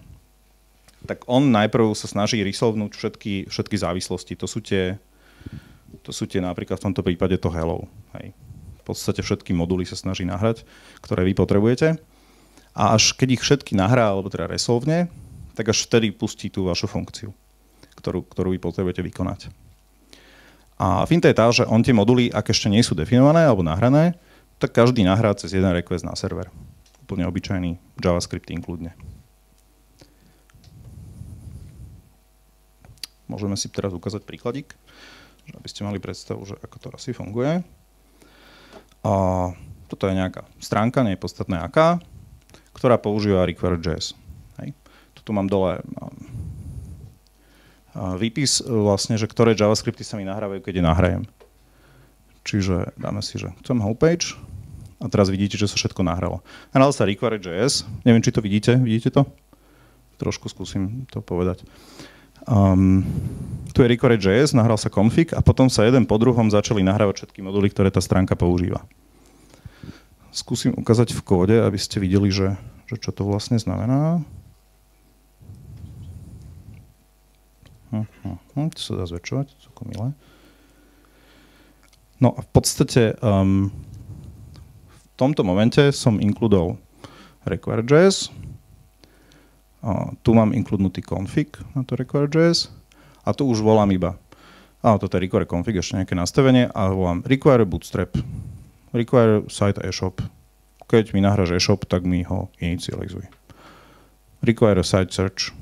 tak on najprv sa snaží resolvenúť všetky závislosti. To sú tie napríklad v tomto prípade to hello. Hej. V podstate všetky moduly sa snaží nahrať, ktoré vy potrebujete. A až keď ich všetky nahrá, alebo teda resolvne, tak až vtedy pustí tú vašu funkciu, ktorú vy potrebujete vykonať. A finta je tá, že on tie moduly, ak ešte nie sú definované alebo nahrané, tak každý nahrá cez jeden request na server. Úplne obyčajný JavaScript inkludne. Môžeme si teraz ukázať príkladík, aby ste mali predstavu, že ako to asi funguje. Toto je nejaká stránka, nie je podstatné aká, ktorá používa Require.js. Tu mám dole výpis vlastne, že ktoré JavaScripty sa mi nahrávajú, keď je nahrajem. Čiže dáme si, že chcem homepage a teraz vidíte, že sa všetko nahralo. Nahral sa Require.js, neviem, či to vidíte to? Trošku skúsim to povedať. Tu je Require.js, nahral sa config a potom sa jeden po druhom začali nahrávať všetky moduly, ktoré tá stránka používa. Skúsim ukázať v kóde, aby ste videli, že čo to vlastne znamená. To sa dá zväčšovať, celkom milé. No a v podstate v tomto momente som inkludol Require.js. Tu mám inkludnutý config na to Require.js a tu už volám iba. Toto je Require config, ešte nejaké nastavenie a volám Require bootstrap. Require site eShop. Keď mi nahráš eShop, tak mi ho inicializuj. Require site search.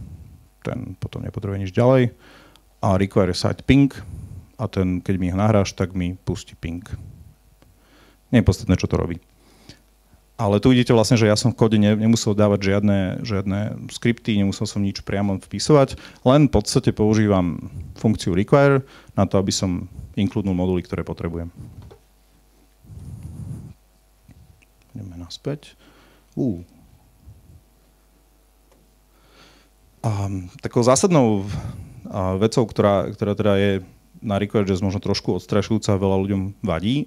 Ten potom nepotrebuje nič ďalej. A require site ping. A ten, keď mi ho nahráš, tak mi pustí ping. Nie je podstatné, čo to robí. Ale tu vidíte vlastne, že ja som v kóde nemusel dávať žiadne skripty, nemusel som nič priamo vpisovať, len v podstate používam funkciu require na to, aby som inkludnul moduly, ktoré potrebujem. Ideme naspäť. Takou zásadnou vecou, ktorá teda je na Require.js možno trošku odstrašujúca, veľa ľuďom vadí,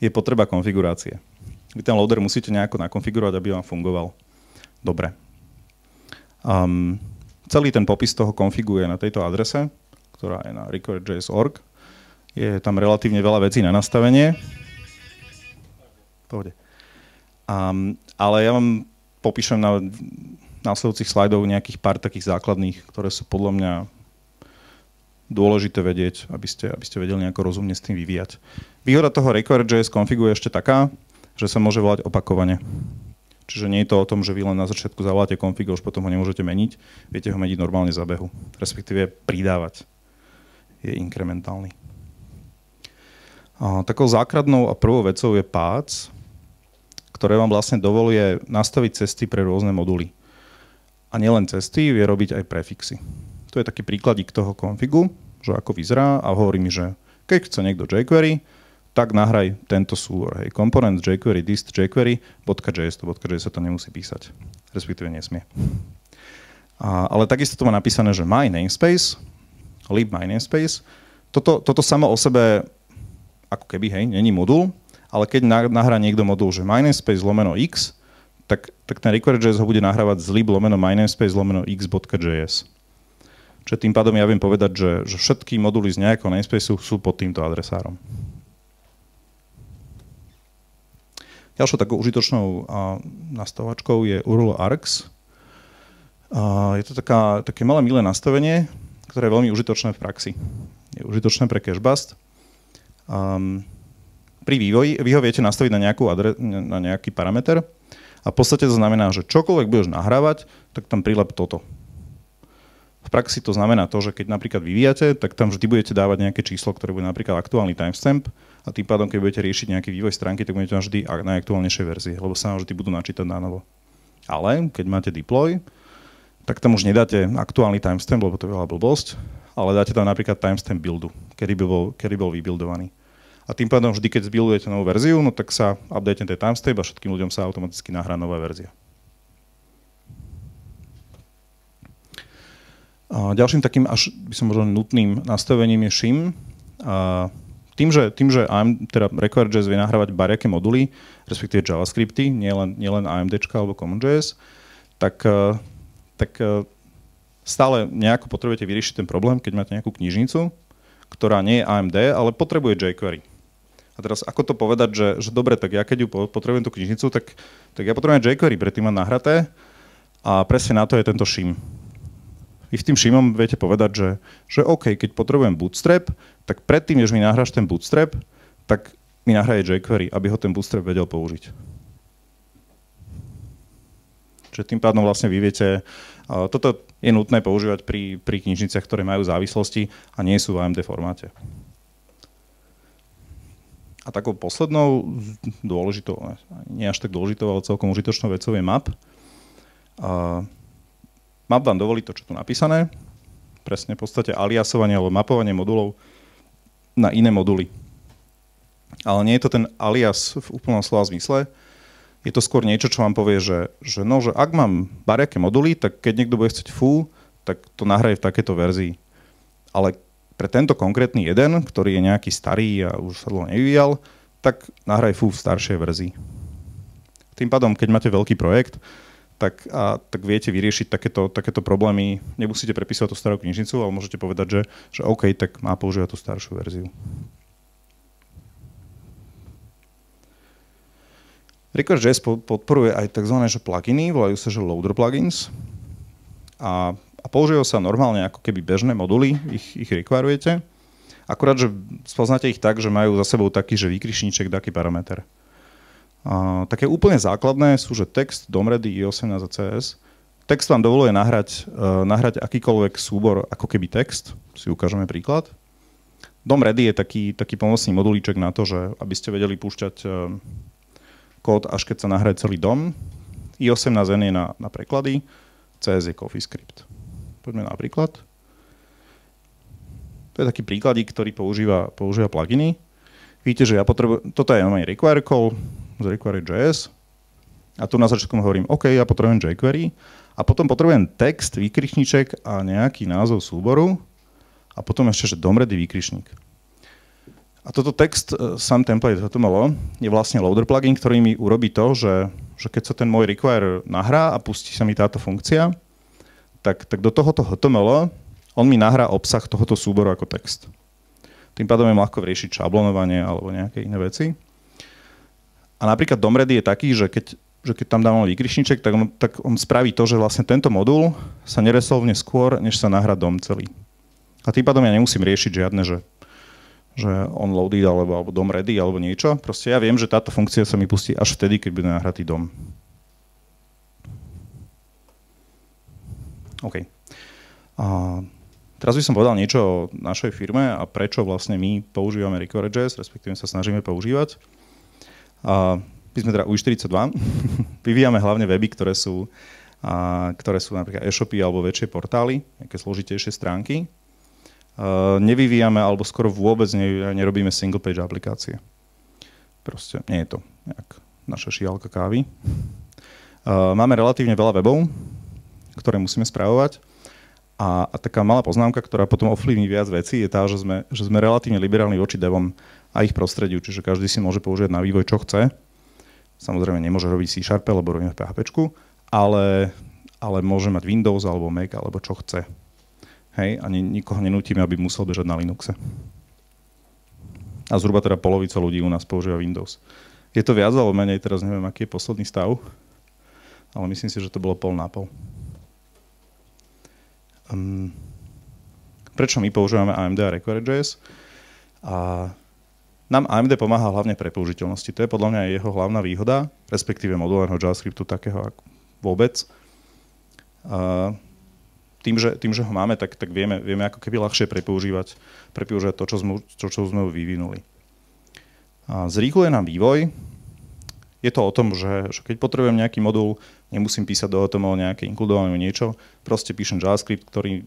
je potreba konfigurácie. Vy ten loader musíte nejako nakonfigurovať, aby vám fungoval dobre. Celý ten popis toho konfigu je na tejto adrese, ktorá je na require.js.org. Je tam relatívne veľa vecí na nastavenie. Pohode. Ale ja vám popíšem na následujúcich slajdov nejakých pár takých základných, ktoré sú podľa mňa dôležité vedieť, aby ste vedeli nejako rozumne s tým vyvíjať. Výhoda toho Require.js konfigu je ešte taká, že sa môže volať opakovane. Čiže nie je to o tom, že vy len na začiatku zavoláte config a už potom ho nemôžete meniť. Viete ho meniť normálne za behu. Respektíve pridávať. Je inkrementálny. Takou základnou a prvou vecou je paths, ktoré vám vlastne dovoluje nastaviť cesty pre rôzne moduly. A nielen cesty, vie robiť aj prefixy. Tu je taký príkladík toho konfigu, že ako vyzerá a hovorí mi, že keď chce niekto jQuery, tak nahraj tento súbor. Hej, component jQuery, dist jQuery, .js, .js sa to nemusí písať. Respektíve nesmie. Ale takisto to má napísané, že my namespace, lib my namespace. Toto samo o sebe, ako keby, hej, není modul, ale keď nahrá niekto modul, že my namespace lomeno x, tak ten Require.js ho bude nahrávať z lib lomeno my namespace lomeno x.js. Čiže tým pádom ja viem povedať, že všetky moduly z nejakého namespaceu sú pod týmto adresárom. Ďalšou takou užitočnou nastavovačkou je URL args. Je to také malé milé nastavenie, ktoré je veľmi užitočné v praxi. Je užitočné pre cachebust. pri vývoji, vy ho viete nastaviť na nejaký parameter a v podstate to znamená, že čokoľvek budeš nahrávať, tak tam prilep toto. V praxi to znamená to, že keď napríklad vyvíjate, tak tam vždy budete dávať nejaké číslo, ktoré bude napríklad aktuálny timestamp a tým pádom, keď budete riešiť nejaký vývoj stránky, tak budete mať vždy najaktuálnejšie verzie, lebo sa vám vždy budú načítať na novo. Ale keď máte deploy, tak tam už nedáte aktuálny timestamp, lebo to je veľa blbosť, ale dáte tam napríklad timestamp buildu, kedy bol vybuildovaný. A tým pádom vždy, keď zbuildujete novú verziu, no tak sa update ten timestamp a všetkým ľuďom sa automaticky nahrá nová verzia. A ďalším takým až by som možno nutným nastavením je shim. A tým, že teda Require.js vie nahrávať bariaké moduly, respektíve JavaScripty, nielen AMDčka alebo CommonJS, tak stále nejako potrebujete vyriešiť ten problém, keď máte nejakú knižnicu, ktorá nie je AMD, ale potrebuje jQuery. A teraz ako to povedať, že dobre, tak ja keď ju potrebujem tú knižnicu, tak ja potrebujem jQuery, predtým mám nahraté a presne na to je tento shim. Vy v tým shimom viete povedať, že OK, keď potrebujem bootstrap, tak predtým, než mi nahráš ten bootstrap, tak mi nahraje jQuery, aby ho ten bootstrap vedel použiť. Čiže tým pádom vlastne vy viete, toto je nutné používať pri knižniciach, ktoré majú závislosti a nie sú v AMD formáte. A takou poslednou dôležitou, nie až tak dôležitou, ale celkom užitočnou vecou je map. Map vám dovolí to, čo tu napísané, presne v podstate aliasovanie alebo mapovanie modulov na iné moduly. Ale nie je to ten alias v úplnom slova zmysle, je to skôr niečo, čo vám povie, že ak mám bariaké moduly, tak keď niekto bude chcieť foo, tak to nahraje v takéto verzii. Ale pre tento konkrétny jeden, ktorý je nejaký starý a už sa dlho nevyvíjal, tak nahraje foo v staršej verzii. Tým pádom, keď máte veľký projekt, tak viete vyriešiť takéto problémy. Nemusíte prepisovať tú starú knižnicu, ale môžete povedať, že OK, tak má používať tú staršiu verziu. Require.js podporuje aj tzv. Pluginy, volajú sa, že loader plugins. A používajú sa normálne ako keby bežné moduly, ich requirujete. Akurát, že spoznáte ich tak, že majú za sebou taký, že výkričníček, taký parameter. Také úplne základné sú, že text, DOM-ready, i18 a CS. Text vám dovoluje nahrať akýkoľvek súbor ako keby text. Si ukážeme príklad. DOM-ready je taký pomocný modulíček na to, že aby ste vedeli púšťať kód, až keď sa nahraje celý DOM. i18n je na preklady, CS je CoffeeScript. Poďme na príklad. To je taký príkladík, ktorý používa pluginy. Vidíte, že ja potrebujem, toto je normálne require call z Require.js a tu na začiatku hovorím, OK, ja potrebujem jQuery a potom potrebujem text, výkričníček a nejaký názov súboru a potom ešte, že DOM-ready výkričník. A toto text, sam template HTML, je vlastne loader plugin, ktorý mi urobí to, že keď sa ten môj require nahrá a pustí sa mi táto funkcia, tak do tohoto HTML on mi nahrá obsah tohoto súboru ako text. Tým pádom je ľahko riešiť šablonovanie alebo nejaké iné veci. A napríklad DOM-ready je taký, že keď tam dám výkričníček, tak on spraví to, že vlastne tento modul sa neresolvne skôr, než sa nahrá DOM celý. A tým pádom ja nemusím riešiť žiadne, že onloaded alebo DOM-ready alebo niečo. Proste ja viem, že táto funkcia sa mi pustí až vtedy, keď bude nahratý DOM. OK. Teraz by som povedal niečo o našej firme a prečo vlastne my používame Require.js, respektíve sa snažíme používať. My sme teda UI42, vyvíjame hlavne weby, ktoré sú napríklad e-shopy alebo väčšie portály, nejaké zložitejšie stránky. Nevyvíjame alebo skoro vôbec nerobíme single page aplikácie. Proste nie je to nejak naša šialka kávy. Máme relatívne veľa webov, ktoré musíme spravovať. A taká malá poznámka, ktorá potom ovplyvní viac vecí, je tá, že sme relatívne liberálni voči devom a ich prostrediu, čiže každý si môže použiť na vývoj, čo chce. Samozrejme nemôže robiť C#, lebo robíme v PHP, ale môže mať Windows alebo Mac alebo čo chce. Hej, a nikoho nenútime, aby musel bežať na Linuxe. A zhruba teda polovica ľudí u nás používa Windows. Je to viac alebo menej, teraz neviem, aký je posledný stav, ale myslím si, že to bolo pol na pol. Prečo my používame AMD a Require.js? Nám AMD pomáha hlavne pre použiteľnosti. To je podľa mňa jeho hlavná výhoda, respektíve modulárneho JavaScriptu takého ako vôbec. Tým, že ho máme, tak vieme ako keby ľahšie prepoužívať to, čo sme vyvinuli. Zrýchluje nám vývoj. Je to o tom, že keď potrebujem nejaký modul, nemusím písať do HTML nejaké inkludované niečo, proste píšem JavaScript, ktorý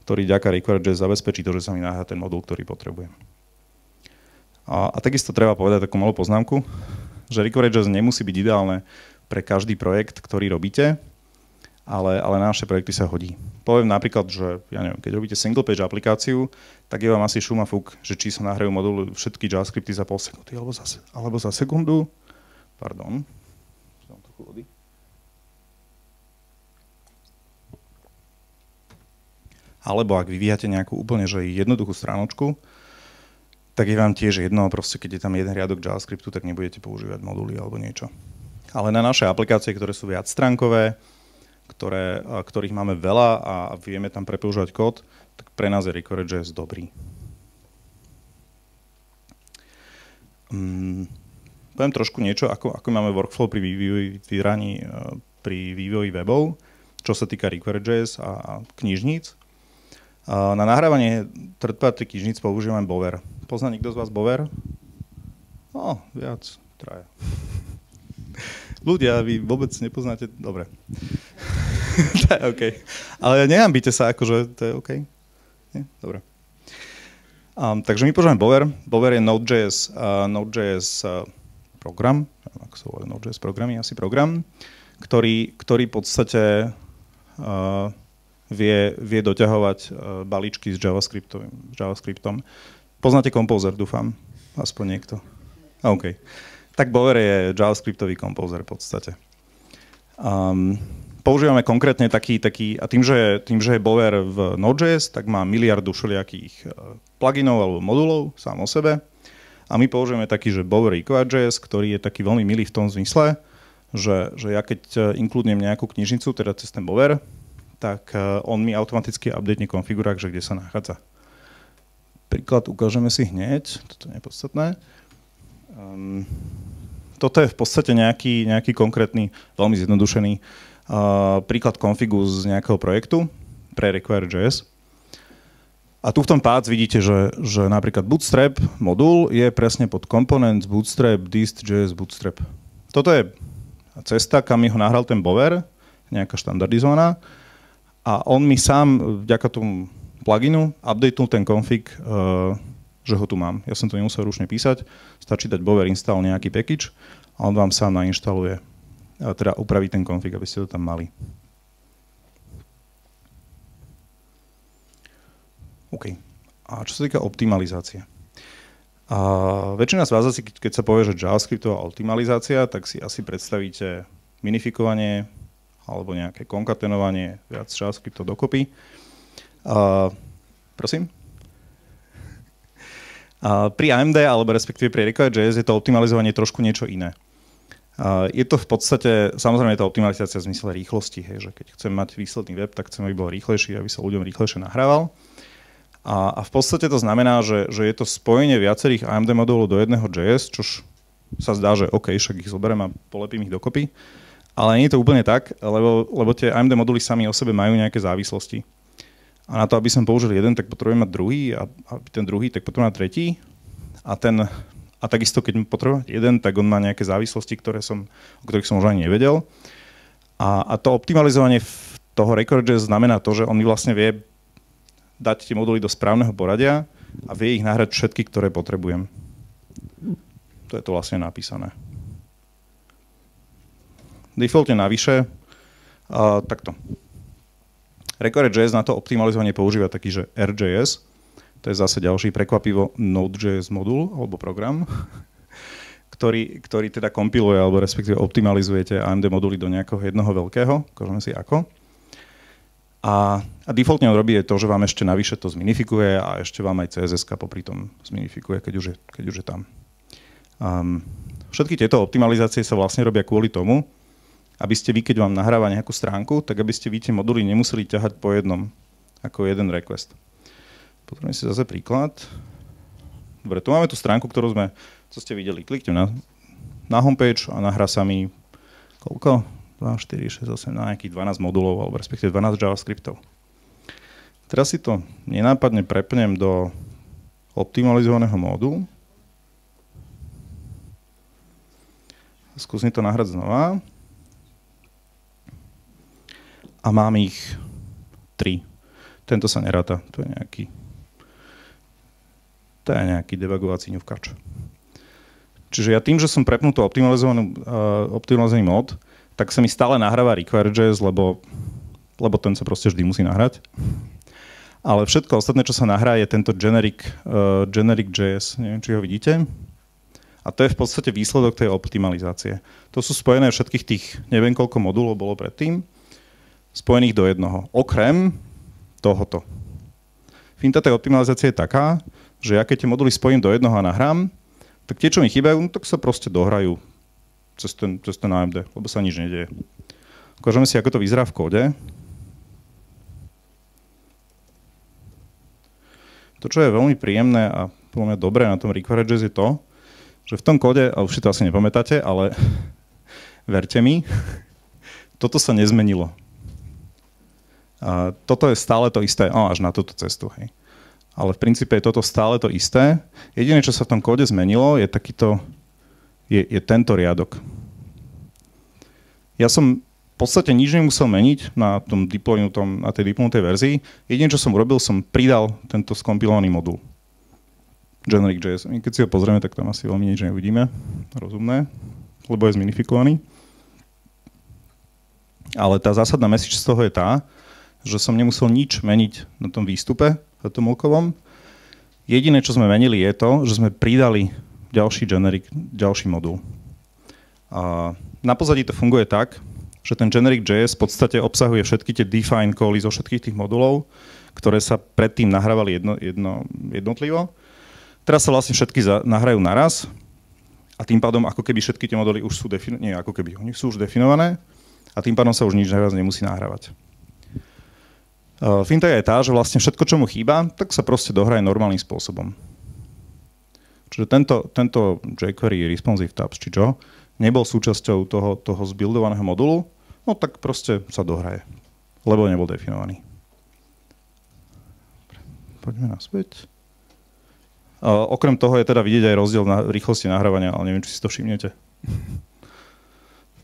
vďaka Require.js zabezpečí to, že sa mi nahrá ten modul, ktorý potrebujem. A takisto treba povedať takú malú poznámku, že Require.js nemusí byť ideálne pre každý projekt, ktorý robíte, ale na naše projekty sa hodí. Poviem napríklad, že ja neviem, keď robíte single page aplikáciu, tak je vám asi šum a fuk, že či sa nahrajú moduly všetky JavaScripty za pol sekundy alebo za sekundu. Pardon. Dám trochu vody. Alebo ak vyvíjate nejakú úplne že jednoduchú stránočku, tak je vám tiež jedno, proste keď je tam jeden riadok JavaScriptu, tak nebudete používať moduly alebo niečo. Ale na naše aplikácie, ktoré sú viac stránkové, ktorých máme veľa a vieme tam prepoužívať kód, tak pre nás je Require.js dobrý. Poviem trošku niečo, ako máme workflow pri vývoji webov, čo sa týka Require.js a knižníc. Na nahrávanie third-party knižníc používame Bower. Pozná niekto z vás Bower? Viac, traja. Ľudia, vy vôbec nepoznáte? Dobre. To je OK. Ale nehambite sa, akože to je OK. Nie? Dobre. Takže my používame Bower. Bower je Node.js program, ako sa volá Node.js program, je asi program, ktorý v podstate vie doťahovať balíčky s JavaScriptom. Poznáte Composer, dúfam? Aspoň niekto. OK. Tak Bower je JavaScriptový Composer v podstate. Používame konkrétne taký a tým, že je Bower v Node.js, tak má miliardu všelijakých pluginov alebo modulov sám o sebe. A my používame taký, že Bower Require.js, ktorý je taký veľmi milý v tom zmysle, že ja keď inkludnem nejakú knižnicu, teda cez ten Bower, tak on mi automaticky updatne konfigurák, že kde sa nachádza. Príklad ukážeme si hneď, toto je nepodstatné. Toto je v podstate nejaký konkrétny, veľmi zjednodušený príklad konfigu z nejakého projektu pre Require.js. A tu v tom pád vidíte, že napríklad Bootstrap modul je presne pod Components, Bootstrap, Dist.js, Bootstrap. Toto je cesta, kam mi ho nahral ten Bower, nejaká štandardizovaná. A on mi sám, vďaka tomu pluginu, updateol ten config, že ho tu mám. Ja som to nemusel ručne písať, stačí dať Bower install nejaký package a on vám sám nainštaluje, teda upraví ten config, aby ste to tam mali. OK. A čo sa týka optimalizácie? Väčšina z vás asi, keď sa povie, že JavaScriptová optimalizácia, tak si asi predstavíte minifikovanie alebo nejaké konkatenovanie viac JavaScriptov dokopy. Prosím? Pri AMD, alebo respektíve pri Require.js je to optimalizovanie trošku niečo iné. Je to v podstate, samozrejme je to optimalizácia v zmysle rýchlosti, hej, že keď chcem mať výsledný web, tak chcem, aby bol rýchlejší, aby sa ľuďom rýchlejšie nahrával. A v podstate to znamená, že je to spojenie viacerých AMD modulov do jedného JS, čož sa zdá, že OK, však ich zoberiem a polepím ich dokopy. Ale nie je to úplne tak, lebo tie AMD moduly sami o sebe majú nejaké závislosti. A na to, aby som použil jeden, tak potrebujem mať druhý a ten druhý, tak potrebujem mať tretí. A takisto, keď potrebujem mať jeden, tak on má nejaké závislosti, o ktorých som možno ani nevedel. A to optimalizovanie toho Require.js znamená to, že on mi vlastne vie dať tie moduly do správneho poradia a vie ich nahrať všetky, ktoré potrebujem. To je to vlastne napísané. Defaultne navyše, takto. Require.js na to optimalizovanie používa taký, že RJS. To je zase ďalší prekvapivo Node.js modul alebo program, ktorý teda kompiluje alebo respektíve optimalizuje tie AMD moduly do nejakého jednoho veľkého. Ukážeme si ako. A defaultne on robí to, že vám ešte navyše to zminifikuje a ešte vám aj CSS-ka popri tom zminifikuje, keď už je tam. Všetky tieto optimalizácie sa vlastne robia kvôli tomu, aby ste vy, keď vám nahráva nejakú stránku, tak aby ste vy tie moduly nemuseli ťahať po jednom, ako jeden request. Potrebujem si zase príklad. Dobre, tu máme tú stránku, co ste videli. Kliknem na homepage a nahrá sa mi koľko? 2, 4, 6, 8, na nejakých 12 modulov, alebo respektíve 12 JavaScriptov. Teraz si to nenápadne prepnem do optimalizovaného módu. Skúsim to nahrať znova. A mám ich 3. Tento sa neráta, to je nejaký debugovací ňuvkač. Čiže ja tým, že som prepnul to optimalizovaný mód, tak sa mi stále nahráva require.js, lebo ten sa proste vždy musí nahrať. Ale všetko ostatné, čo sa nahrá, je tento generic.js. Neviem, či ho vidíte. A to je v podstate výsledok tej optimalizácie. To sú spojené všetkých tých, neviem koľko modulov bolo predtým, spojených do jednoho. Okrem tohoto. Finta tej optimalizácie je taká, že ja keď tie moduly spojím do jednoho a nahrám, tak tie, čo mi chýbajú, tak sa proste dohrajú cez ten AMD, lebo sa nič nedieje. Ukážeme si, ako to vyzerá v kóde. To, čo je veľmi príjemné a podľa mňa dobré na tom require.js je to, že v tom kóde, a už si to asi nepamätáte, ale verte mi, toto sa nezmenilo. A toto je stále to isté, až na túto cestu, hej. Ale v princípe je toto stále to isté. Jediné, čo sa v tom kóde zmenilo, je je tento riadok. Ja som v podstate nič nemusel meniť na tej deploynutej verzii. Jediné, čo som urobil, som pridal tento skompilovaný modul. Generic.js. Keď si ho pozrieme, tak tam asi veľmi nič neuvidíme. Rozumné, lebo je zminifikovaný. Ale tá zásadná message z toho je tá, že som nemusel nič meniť na tom výstupe HTML-kovom. Jediné, čo sme menili, je to, že sme pridali ďalší modul. A na pozadí to funguje tak, že ten generic.js v podstate obsahuje všetky tie define cally zo všetkých tých modulov, ktoré sa predtým nahrávali jednotlivo. Teraz sa vlastne všetky nahrajú naraz a tým pádom ako keby všetky tie moduly už sú oni sú už definované a tým pádom sa už nič naraz nemusí nahrávať. Finta je tá, že vlastne všetko, čo mu chýba, tak sa proste dohraje normálnym spôsobom. Čiže tento jQuery responsive tabs, či čo, nebol súčasťou toho zbuildovaného modulu, no tak proste sa dohraje, lebo nebol definovaný. Poďme naspäť. Okrem toho je teda vidieť aj rozdiel na rýchlosti nahrávania, ale neviem, či si to všimnete.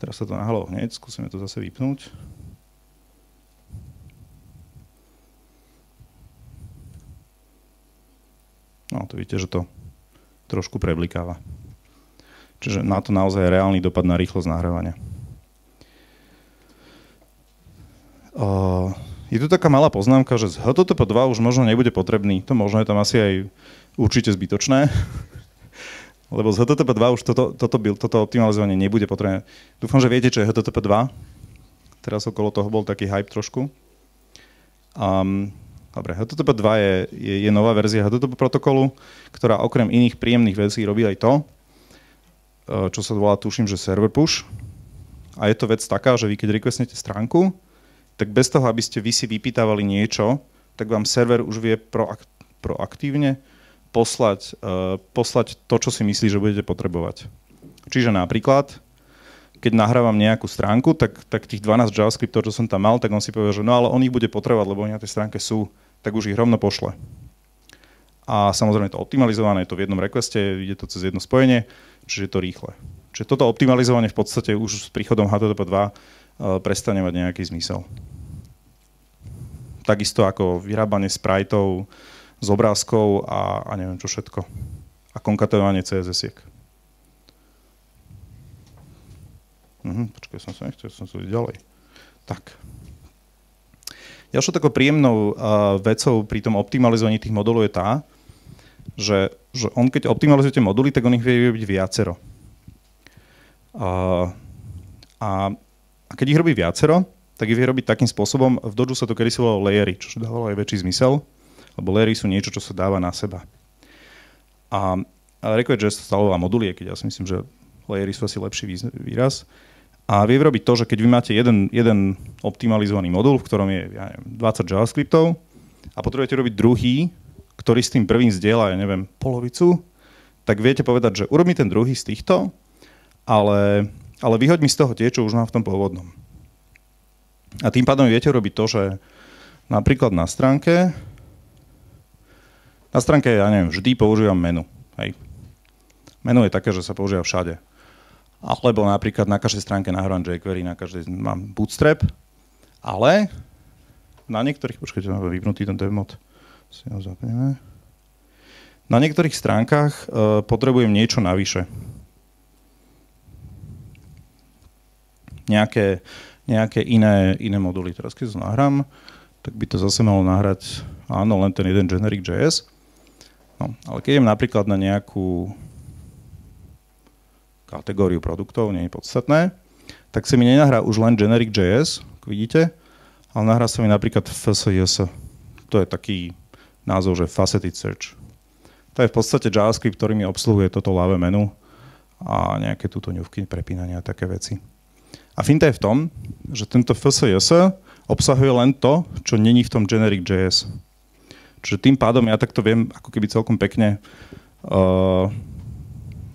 Teraz sa to nahralo hneď, skúsime to zase vypnúť. No, to vidíte, že to trošku preblikáva. Čiže na to naozaj je reálny dopad na rýchlosť nahrávania. Je tu taká malá poznámka, že z HTTP 2 už možno nebude potrebný. To možno je tam asi aj určite zbytočné. Lebo z HTTP 2 už toto optimalizovanie nebude potrebné. Dúfam, že viete, čo je HTTP 2. Teraz okolo toho bol taký hype trošku. Dobre, HTTP 2 je nová verzia HTTP protokolu, ktorá okrem iných príjemných vecí robí aj to, čo sa volá, tuším, že server push. A je to vec taká, že vy keď requestnete stránku, tak bez toho, aby ste vy si vypýtavali niečo, tak vám server už vie proaktívne poslať to, čo si myslí, že budete potrebovať. Čiže napríklad, keď nahrávam nejakú stránku, tak tých 12 JavaScriptov, čo som tam mal, tak on si povie, že no ale on ich bude potrebovať, lebo oni na tej stránke sú, tak už ich rovno pošle. A samozrejme je to optimalizované, je to v jednom requeste, ide to cez jedno spojenie, čiže je to rýchle. Čiže toto optimalizovanie v podstate už s príchodom HTTP 2 prestane mať nejaký zmysel. Takisto ako vyrábanie spriteov z obrázkov a neviem čo všetko. A konkatenovanie CSS-iek. Počkaj, som sa nechcel, som sa ísť ďalej. Tak. Ďalšou takou príjemnou vecou pri tom optimalizovaní tých modulov je tá, že on keď optimalizuje tie moduly, tak on ich vie robiť viacero. A keď ich robí viacero, tak ich vie robiť takým spôsobom, v Dodge sa to kedysi volalo layery, čo dávalo aj väčší zmysel, lebo layery sú niečo, čo sa dáva na seba. Ale require.js stále volá moduly, keď ja si myslím, že layery sú asi lepší výraz. A vie robiť to, že keď vy máte jeden optimalizovaný modul, v ktorom je 20 JavaScriptov a potrebujete robiť druhý, ktorý s tým prvým zdieľa, ja neviem, polovicu, tak viete povedať, že urob mi ten druhý z týchto, ale vyhoď mi z toho tie, čo už mám v tom pôvodnom. A tým pádom viete robiť to, že napríklad na stránke, ja neviem, vždy používam menu. Hej. Menu je také, že sa používa všade. Alebo napríklad na každej stránke nahrávam jQuery, na každej mám Bootstrap, ale na niektorých, počkajte, mám vypnutý ten devmod, si ho zapneme. Na niektorých stránkach potrebujem niečo navyše. Nejaké iné moduly. Teraz keď to nahrám, tak by to zase malo nahrať, áno, len ten jeden generic.js. No, ale keď idem napríklad na nejakú kategóriu produktov, nie je podstatné, tak sa mi nenahrá už len generic.js, ako vidíte, ale nahrá sa mi napríklad FSJS. To je taký názov, že Faceted Search. To je v podstate JavaScript, ktorý mi obsluhuje toto ľavé menu a nejaké túto ňuvky, prepínania a také veci. A finta je v tom, že tento FSJS obsahuje len to, čo není v tom generic.js. Čiže tým pádom ja takto viem ako keby celkom pekne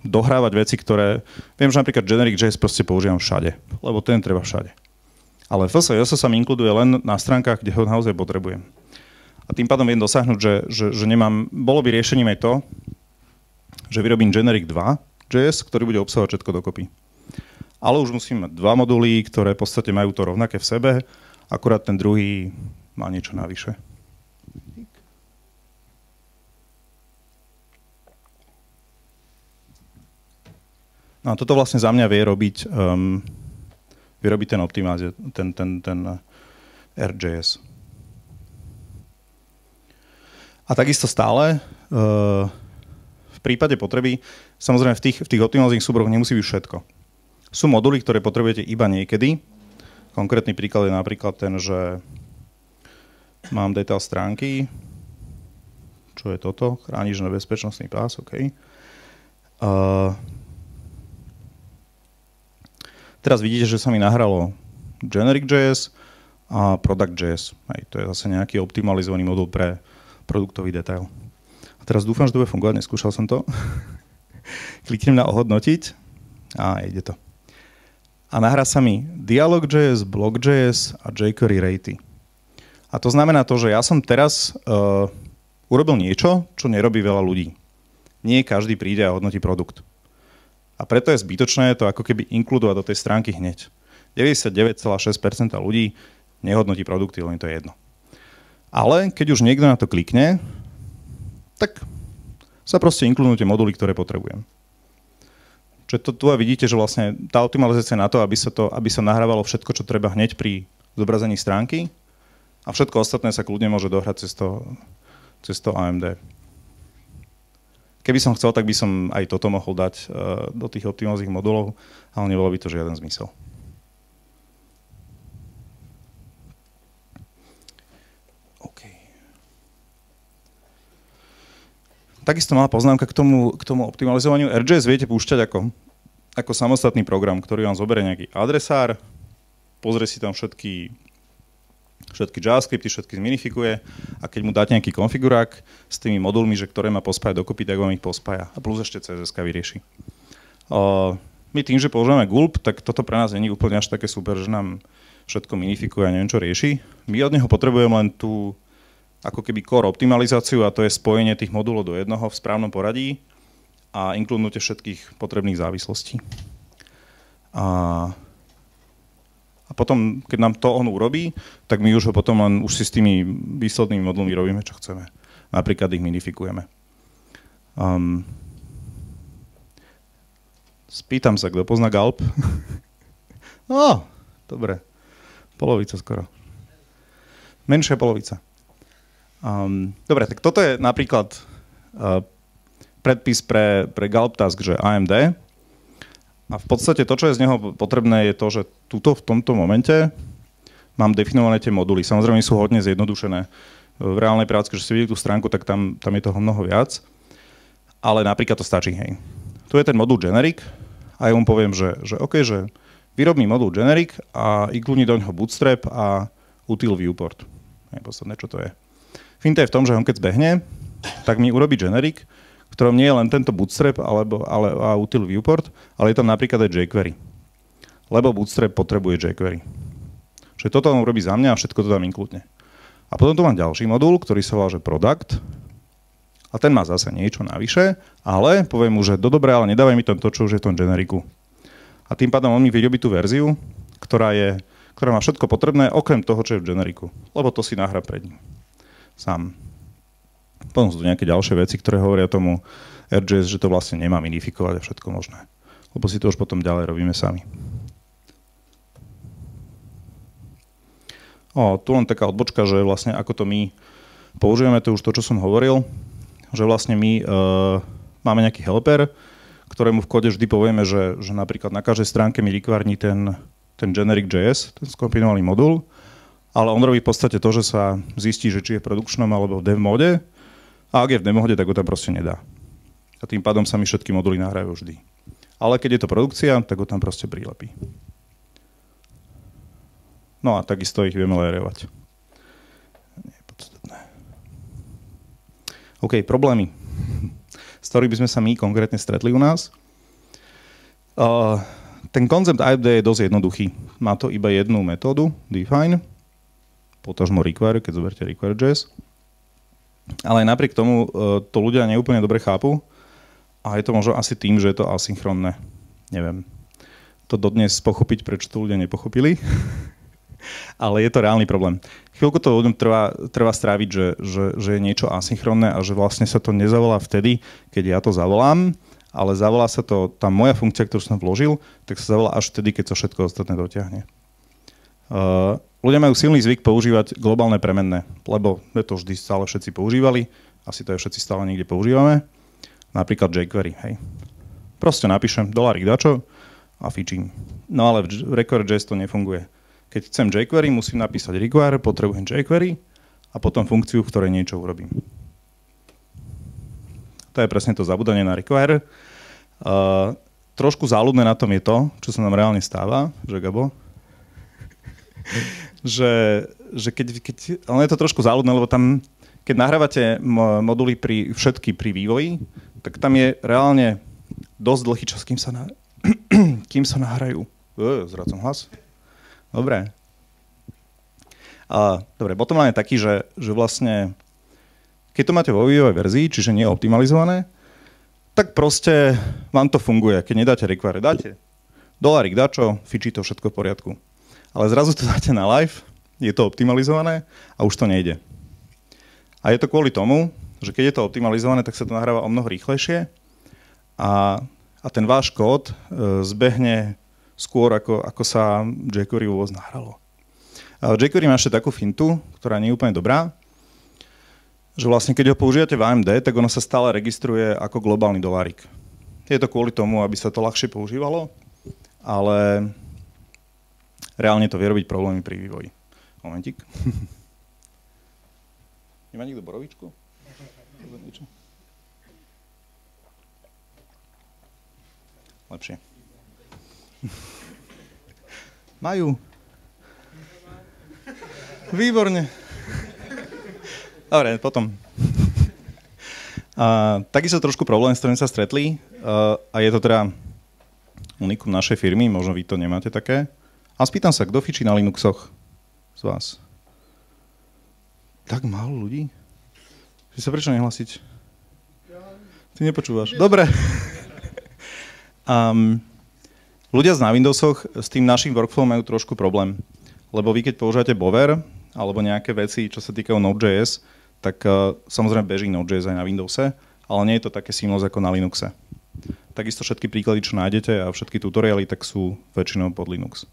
dohrávať veci, ktoré... Viem, že napríklad generic.js proste používam všade, lebo ten treba všade. Ale FSJS sa mi inkluduje len na stránkach, kde ho naozaj potrebujem. A tým pádom viem dosiahnuť, že nemám... Bolo by riešením aj to, že vyrobím generic2.js, ktorý bude obsahovať všetko dokopy. Ale už musím mať dva moduly, ktoré v podstate majú to rovnaké v sebe, akurát ten druhý má niečo navyše. No a toto vlastne za mňa vie robiť ten optimizer, ten RJS. A takisto stále v prípade potreby, samozrejme v tých optimalizing súboroch nemusí byť všetko. Sú moduly, ktoré potrebujete iba niekedy. Konkrétny príklad je napríklad ten, že mám detail stránky, čo je toto, chrániš na bezpečnostný pás, OK. Teraz vidíte, že sa mi nahralo generic.js a product.js. To je zase nejaký optimalizovaný modul pre produktový detail. A teraz dúfam, že to bude fungovať, neskúšal som to. Kliknem na ohodnotiť a ide to. A nahrá sa mi dialog.js, blog.js a jQuery Ratey. A to znamená to, že ja som teraz urobil niečo, čo nerobí veľa ľudí. Nie každý príde a hodnotí produkt. A preto je zbytočné to ako keby inkludovať do tej stránky hneď. 99,6% ľudí nehodnotí produkty, len to je jedno. Ale keď už niekto na to klikne, tak sa proste inkludnú tie moduly, ktoré potrebujem. Čiže tu vidíte, že vlastne tá optimalizácia na to, aby sa nahrávalo všetko, čo treba hneď pri zobrazení stránky a všetko ostatné sa kľudne môže dohrať cez to AMD. Keby som chcel, tak by som aj toto mohol dať do tých optimalizing modulov, ale nebolo by to žiaden zmysel. OK. Takisto malá poznámka k tomu optimalizovaniu. RJS viete púšťať ako samostatný program, ktorý vám zoberie nejaký adresár, pozrie si tam všetky JavaScripty, všetky zminifikuje a keď mu dáte nejaký konfigurák s tými modulmi, že ktoré má pospájať dokopy, tak vám ich pospája. A plus ešte CSS-ka vyrieši. My tým, že používame Gulp, tak toto pre nás nie je úplne až také super, že nám všetko minifikuje a neviem čo rieši. My od neho potrebujeme len tú ako keby core optimalizáciu a to je spojenie tých modulov do jednoho v správnom poradí a inkludnutie všetkých potrebných závislostí. A potom, keď nám to on urobí, tak my už ho potom len už si s tými výslednými modulmi robíme, čo chceme. Napríklad ich minifikujeme. Spýtam sa, kto pozná Gulp? No, dobre. Polovica skoro. Menšia polovica. Dobre, tak toto je napríklad predpis pre Gulp task, že AMD. A v podstate to, čo je z neho potrebné, je to, že tuto v tomto momente mám definované tie moduly. Samozrejme sú hodne zjednodušené. V reálnej práci, že si vidíte tú stránku, tak tam je toho mnoho viac. Ale napríklad to stačí, hej. Tu je ten modul generic a ja mu poviem, že OK, že vyrob mi modul generic a inkludni do ňoho bootstrap a util viewport. Je podstatné, čo to je. Finta je v tom, že on keď zbehne, tak mi urobí generic, v ktorom nie je len tento bootstrap a util viewport, ale je tam napríklad aj jQuery. Lebo bootstrap potrebuje jQuery. Čiže toto on urobí za mňa a všetko to tam inkludne. A potom tu mám ďalší modul, ktorý sa volá, že product. A ten má zase niečo navyše, ale poviem mu, že dobre, ale nedávaj mi tam to, čo už je v tom generiku. A tým pádom on mi vyrobí tú verziu, ktorá má všetko potrebné, okrem toho, čo je v generiku. Lebo to si nahrá pred ním. Sám. Potom sú tu nejaké ďalšie veci, ktoré hovoria tomu RJS, že to vlastne nemá minifikovať a všetko možné. Lebo si to už potom ďalej robíme sami. Tu len taká odbočka, že vlastne ako to my používame, to už to, čo som hovoril, že vlastne my máme nejaký helper, ktorému v kóde vždy povieme, že napríklad na každej stránke mi requirní ten generic.js, ten skompilovaný modul, ale on robí v podstate to, že sa zistí, že či je v produkčnom alebo v dev mode, a ak je v dev mode, tak ho tam proste nedá. A tým pádom sa mi všetky moduly nahrajú vždy. Ale keď je to produkcia, tak ho tam proste prilepí. No a takisto ich vieme layerovať. Nie je podstatné. OK, problémy, s ktorými by sme sa my konkrétne stretli u nás. Ten koncept AMD je dosť jednoduchý. Má to iba jednu metódu, define, potažmo require, keď zoberte require.js. Ale aj napriek tomu to ľudia neúplne dobre chápu a je to možno asi tým, že je to asynchronné. Neviem. To dodnes pochopiť, prečo to ľudia nepochopili. Ale je to reálny problém. Chvíľku to ľuďom trvá stráviť, že je niečo asynchronné a že vlastne sa to nezavolá vtedy, keď ja to zavolám, ale zavolá sa to, tá moja funkcia, ktorú som vložil, tak sa zavolá až vtedy, keď sa všetko ostatné dotiahne. Ľudia majú silný zvyk používať globálne premenné, lebo to vždy stále všetci používali, asi to aj všetci stále niekde používame, napríklad jQuery, hej. Proste napíšem $, dačo a fičím. No ale v require.js to nefunguje. Keď chcem jQuery, musím napísať require, potrebujem jQuery a potom funkciu, v ktorej niečo urobím. To je presne to zabudanie na require. Trošku záľudné na tom je to, čo sa nám reálne stáva, že Gabo? že keď ale je to trošku záľudné, lebo tam, keď nahrávate moduly všetky pri vývoji, tak tam je reálne dosť dlhý čas, kým sa nahrajú. Zracam hlas. Dobre. Dobre, potom len je taký, že vlastne, keď to máte vo vývojovej verzii, čiže nie je optimalizované, tak proste vám to funguje. Keď nedáte require, dáte $, dačo, fičí to všetko v poriadku. Ale zrazu to dáte na live, je to optimalizované a už to nejde. A je to kvôli tomu, že keď je to optimalizované, tak sa to nahráva o mnoho rýchlejšie a ten váš kód zbehne skôr, ako sa jQuery vôbec nahralo. jQuery má ešte takú fintu, ktorá nie je úplne dobrá, že vlastne keď ho používate v AMD, tak ono sa stále registruje ako globálny $. Je to kvôli tomu, aby sa to ľahšie používalo, ale reálne to vie robiť problémy pri vývoji. Momentík. Nemá niekto borovičku? Lepšie. Majú. Výborne. Dobre, potom. Takisto trošku problém, s ktorým sa stretli. A je to teda unikum našej firmy, možno vy to nemáte také. A spýtam sa, kto fičí na Linuxoch z vás? Tak málo ľudí? Ty sa prečo nehlasiť? Ty nepočúvaš. Dobre. Ľudia na Windowsoch s tým našim workflow majú trošku problém. Lebo vy, keď používate Bover alebo nejaké veci, čo sa týkajú Node.js, tak samozrejme beží Node.js aj na Windowse, ale nie je to také seamless ako na Linuxe. Takisto všetky príklady, čo nájdete a všetky tutoriály, tak sú väčšinou pod Linux.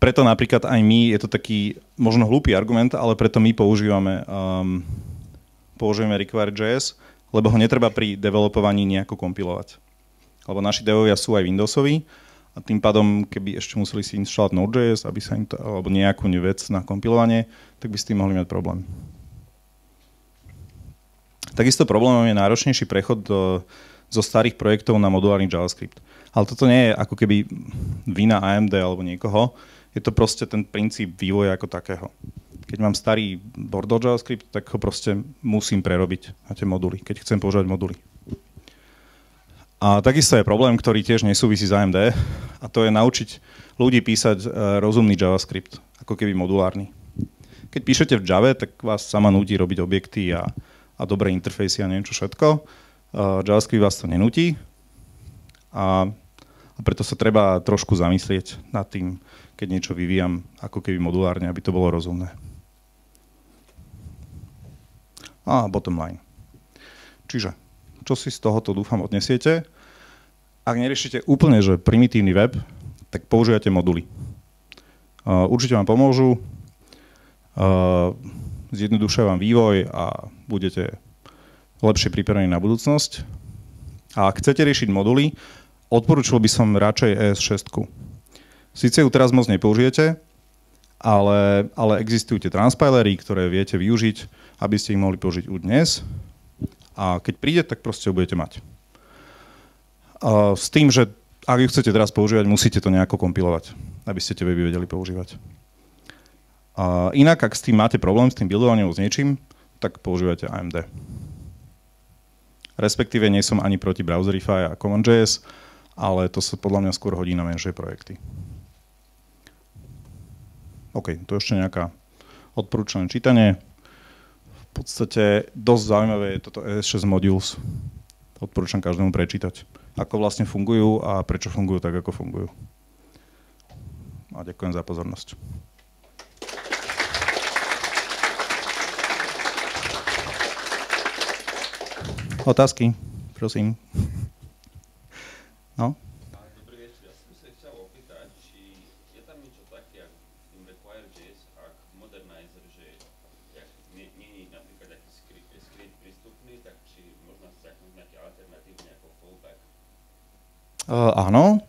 Preto napríklad aj my, je to taký možno hlúpy argument, ale preto my používame require.js, lebo ho netreba pri developovaní nejako kompilovať. Lebo naši devovia sú aj Windowsoví a tým pádom, keby ešte museli si inštalovať Node.js, aby sa im to, alebo nejakú vec na kompilovanie, tak by s tým mohli mať problém. Takisto problémom je náročnejší prechod zo starých projektov na modulárny JavaScript. Ale toto nie je ako keby vina AMD alebo niekoho, je to proste ten princíp vývoja ako takého. Keď mám starý Bordeaux JavaScript, tak ho proste musím prerobiť na tie moduly, keď chcem používať moduly. A takisto je problém, ktorý tiež nesúvisí s AMD, a to je naučiť ľudí písať rozumný JavaScript, ako keby modulárny. Keď píšete v Java, tak vás sama nutí robiť objekty a dobré interfejsy a neviem čo všetko. JavaScript vás to nenutí a preto sa treba trošku zamyslieť nad tým, keď niečo vyvíjam ako keby modulárne, aby to bolo rozumné. A bottom line. Čiže, čo si z tohoto dúfam odnesiete? Ak neriešite úplne, že primitívny web, tak používate moduly. Určite vám pomôžu, zjednodušia vám vývoj a budete lepšie pripravení na budúcnosť. A ak chcete riešiť moduly, odporúčil by som radšej ES6. Sice ju teraz moc nepoužijete, ale existujú tie transpilery, ktoré viete využiť, aby ste ich mohli použiť už dnes. A keď príde, tak proste ho budete mať. S tým, že ak ju chcete teraz používať, musíte to nejako kompilovať, aby ste tie weby vedeli používať. Inak, ak s tým máte problém, s tým buildovaním s niečím, tak používate AMD. Respektíve nie som ani proti Browserify a CommonJS, ale to sa podľa mňa skôr hodí na menšie projekty. OK, to ešte nejaká odporúčané čítanie. V podstate dosť zaujímavé je toto ES6 Modules. Odporúčam každému prečítať, ako vlastne fungujú a prečo fungujú tak, ako fungujú. A ďakujem za pozornosť. Otázky, prosím. No? Dobrý večer, ja som sa chcel opýtať, či je tam niečo také, ako v tým Require.js, ak Modernizer, že nie je napríklad aký script prístupný, tak či možno sa zaknúť nejaké alternatívne ako fallback? Áno.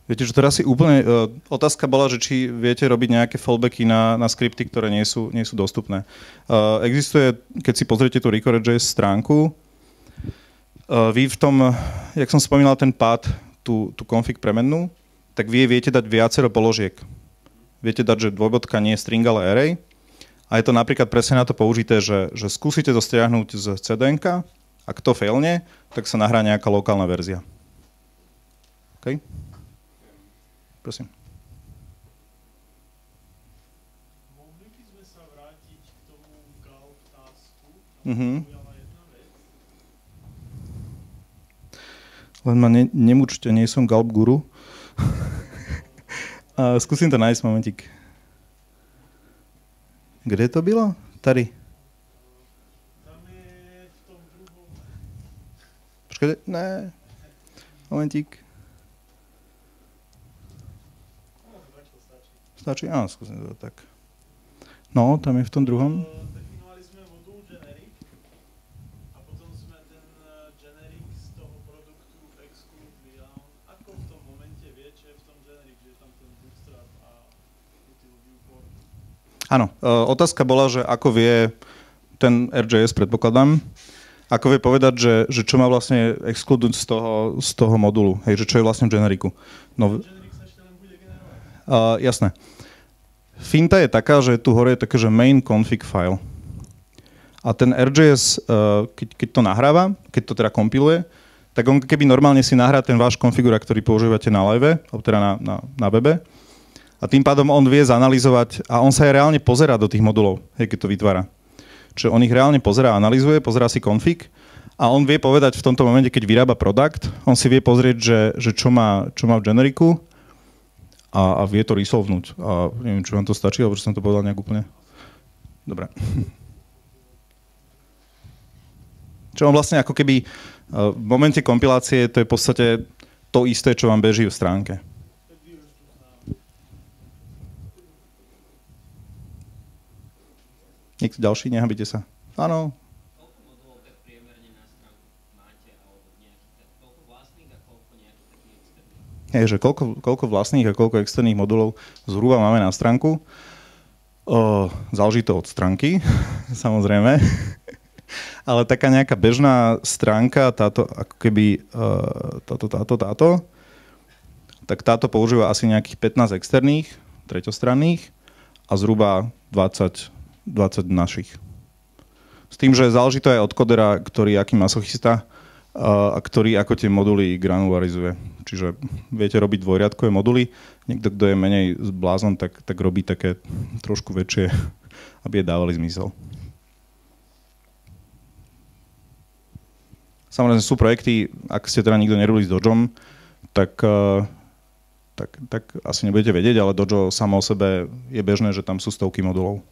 Viete, že teraz si úplne... otázka bola, že či viete robiť nejaké fallbacky na skripty, ktoré nie sú dostupné. Existuje, keď si pozriete tú Require.js stránku, vy v tom, jak som spomínal ten pád, tú config premennú, tak vy viete dať viacero položiek. Viete dať, že dvojbodka nie je string, ale array. A je to napríklad presne na to použité, že skúsite to stiahnuť z CDN-ka, ak to failne, tak sa nahrá nejaká lokálna verzia. OK? Prosím. Mohli by sme sa vrátiť k tomu Galp tasku? Len ma nemučte, nie som Galp guru. Skúsim to nájsť momentík. Kde to bylo? Tady. Tam je v tom druhom. Počkajte, ne. Momentík. Stačí? Áno, skúsim to tak. No, tam je v tom druhom. Definovali sme modul generic a potom sme ten generic z toho produktu exclude. Ako v tom momente vie, čo je v tom generic, že je tam ten bootstrap a util viewport? Áno, otázka bola, že ako vie ten RJS, predpokladám, ako vie povedať, že čo má vlastne exclude z toho modulu, hej, že čo je vlastne v generiku. No, Generic sa ešte len bude generovať. jasné. Finta je taká, že tu hore je také, že main config file. A ten RJS, keď to nahráva, keď to teda kompiluje, tak on keby normálne si nahrá ten váš konfigurát, ktorý používate na live, alebo teda na webe, a tým pádom on vie zanalizovať a on sa aj reálne pozerá do tých modulov, keď to vytvára. Čiže on ich reálne pozerá, analyzuje, pozerá si config a on vie povedať v tomto momente, keď vyrába produkt, on si vie pozrieť, že čo má v generiku a vie to resolvenúť. A neviem, či vám to stačí, alebo že som to povedal nejak úplne. Dobre. Čo on vlastne ako keby v momente kompilácie to je v podstate to isté, čo vám beží v stránke. Niekto ďalší? Nehabite sa. Áno. Koľko modulov tak priemerne na stránku máte, alebo nejakých, koľko vlastných a koľko nejakých takých externých? Je, že koľko vlastných a koľko externých modulov zhruba máme na stránku. Záleží to od stránky, samozrejme. Ale taká nejaká bežná stránka, táto ako keby táto, tak táto používa asi nejakých 15 externých, treťostranných a zhruba 20 20 našich. S tým, že záleží to aj od kodera, ktorý aký masochista a ktorý ako tie moduly granularizuje. Čiže viete robiť dvojriadkové moduly, niekto, kto je menej blázon, tak robí také trošku väčšie, aby je dávali zmysel. Samozrejme sú projekty, ak ste teda nikto nerobili s Dodgeom, tak asi nebudete vedieť, ale Dojo samo o sebe je bežné, že tam sú stovky modulov.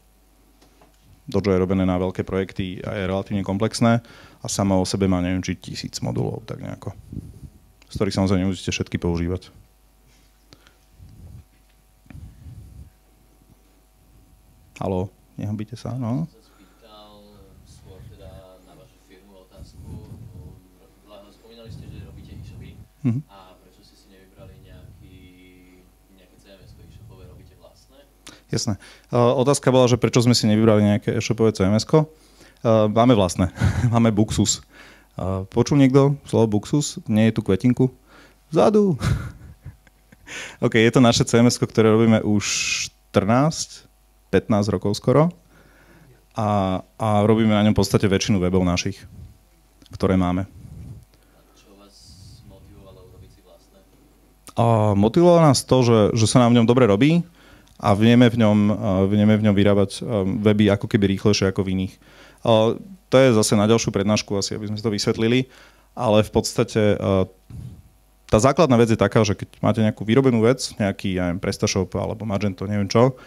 Dojo je robené na veľké projekty a je relatívne komplexné a samo o sebe má neviem, či 1000 modulov, tak nejako. Z ktorých samozrejme nemusíte všetky používať. Haló, nehambíte sa, no? A prečo ste si nevybrali nejaké CMS-ko e-shopové, robíte vlastné? Jasné. Otázka bola, že prečo sme si nevybrali nejaké e-shopové CMS-ko. Máme vlastné. Máme Buxus. Počul niekto slovo Buxus? Nie je tu kvetinku? Vzadu. OK, je to naše CMS-ko, ktoré robíme už 15 rokov skoro. A robíme na ňom v podstate väčšinu webov našich, ktoré máme. Motivovalo nás to, že sa nám v ňom dobre robí a vieme v ňom vyrábať weby ako keby rýchlejšie ako v iných. To je zase na ďalšiu prednášku asi, aby sme to vysvetlili, ale v podstate tá základná vec je taká, že keď máte nejakú vyrobenú vec, nejaký, ja neviem, PrestaShop alebo Magento, neviem čo,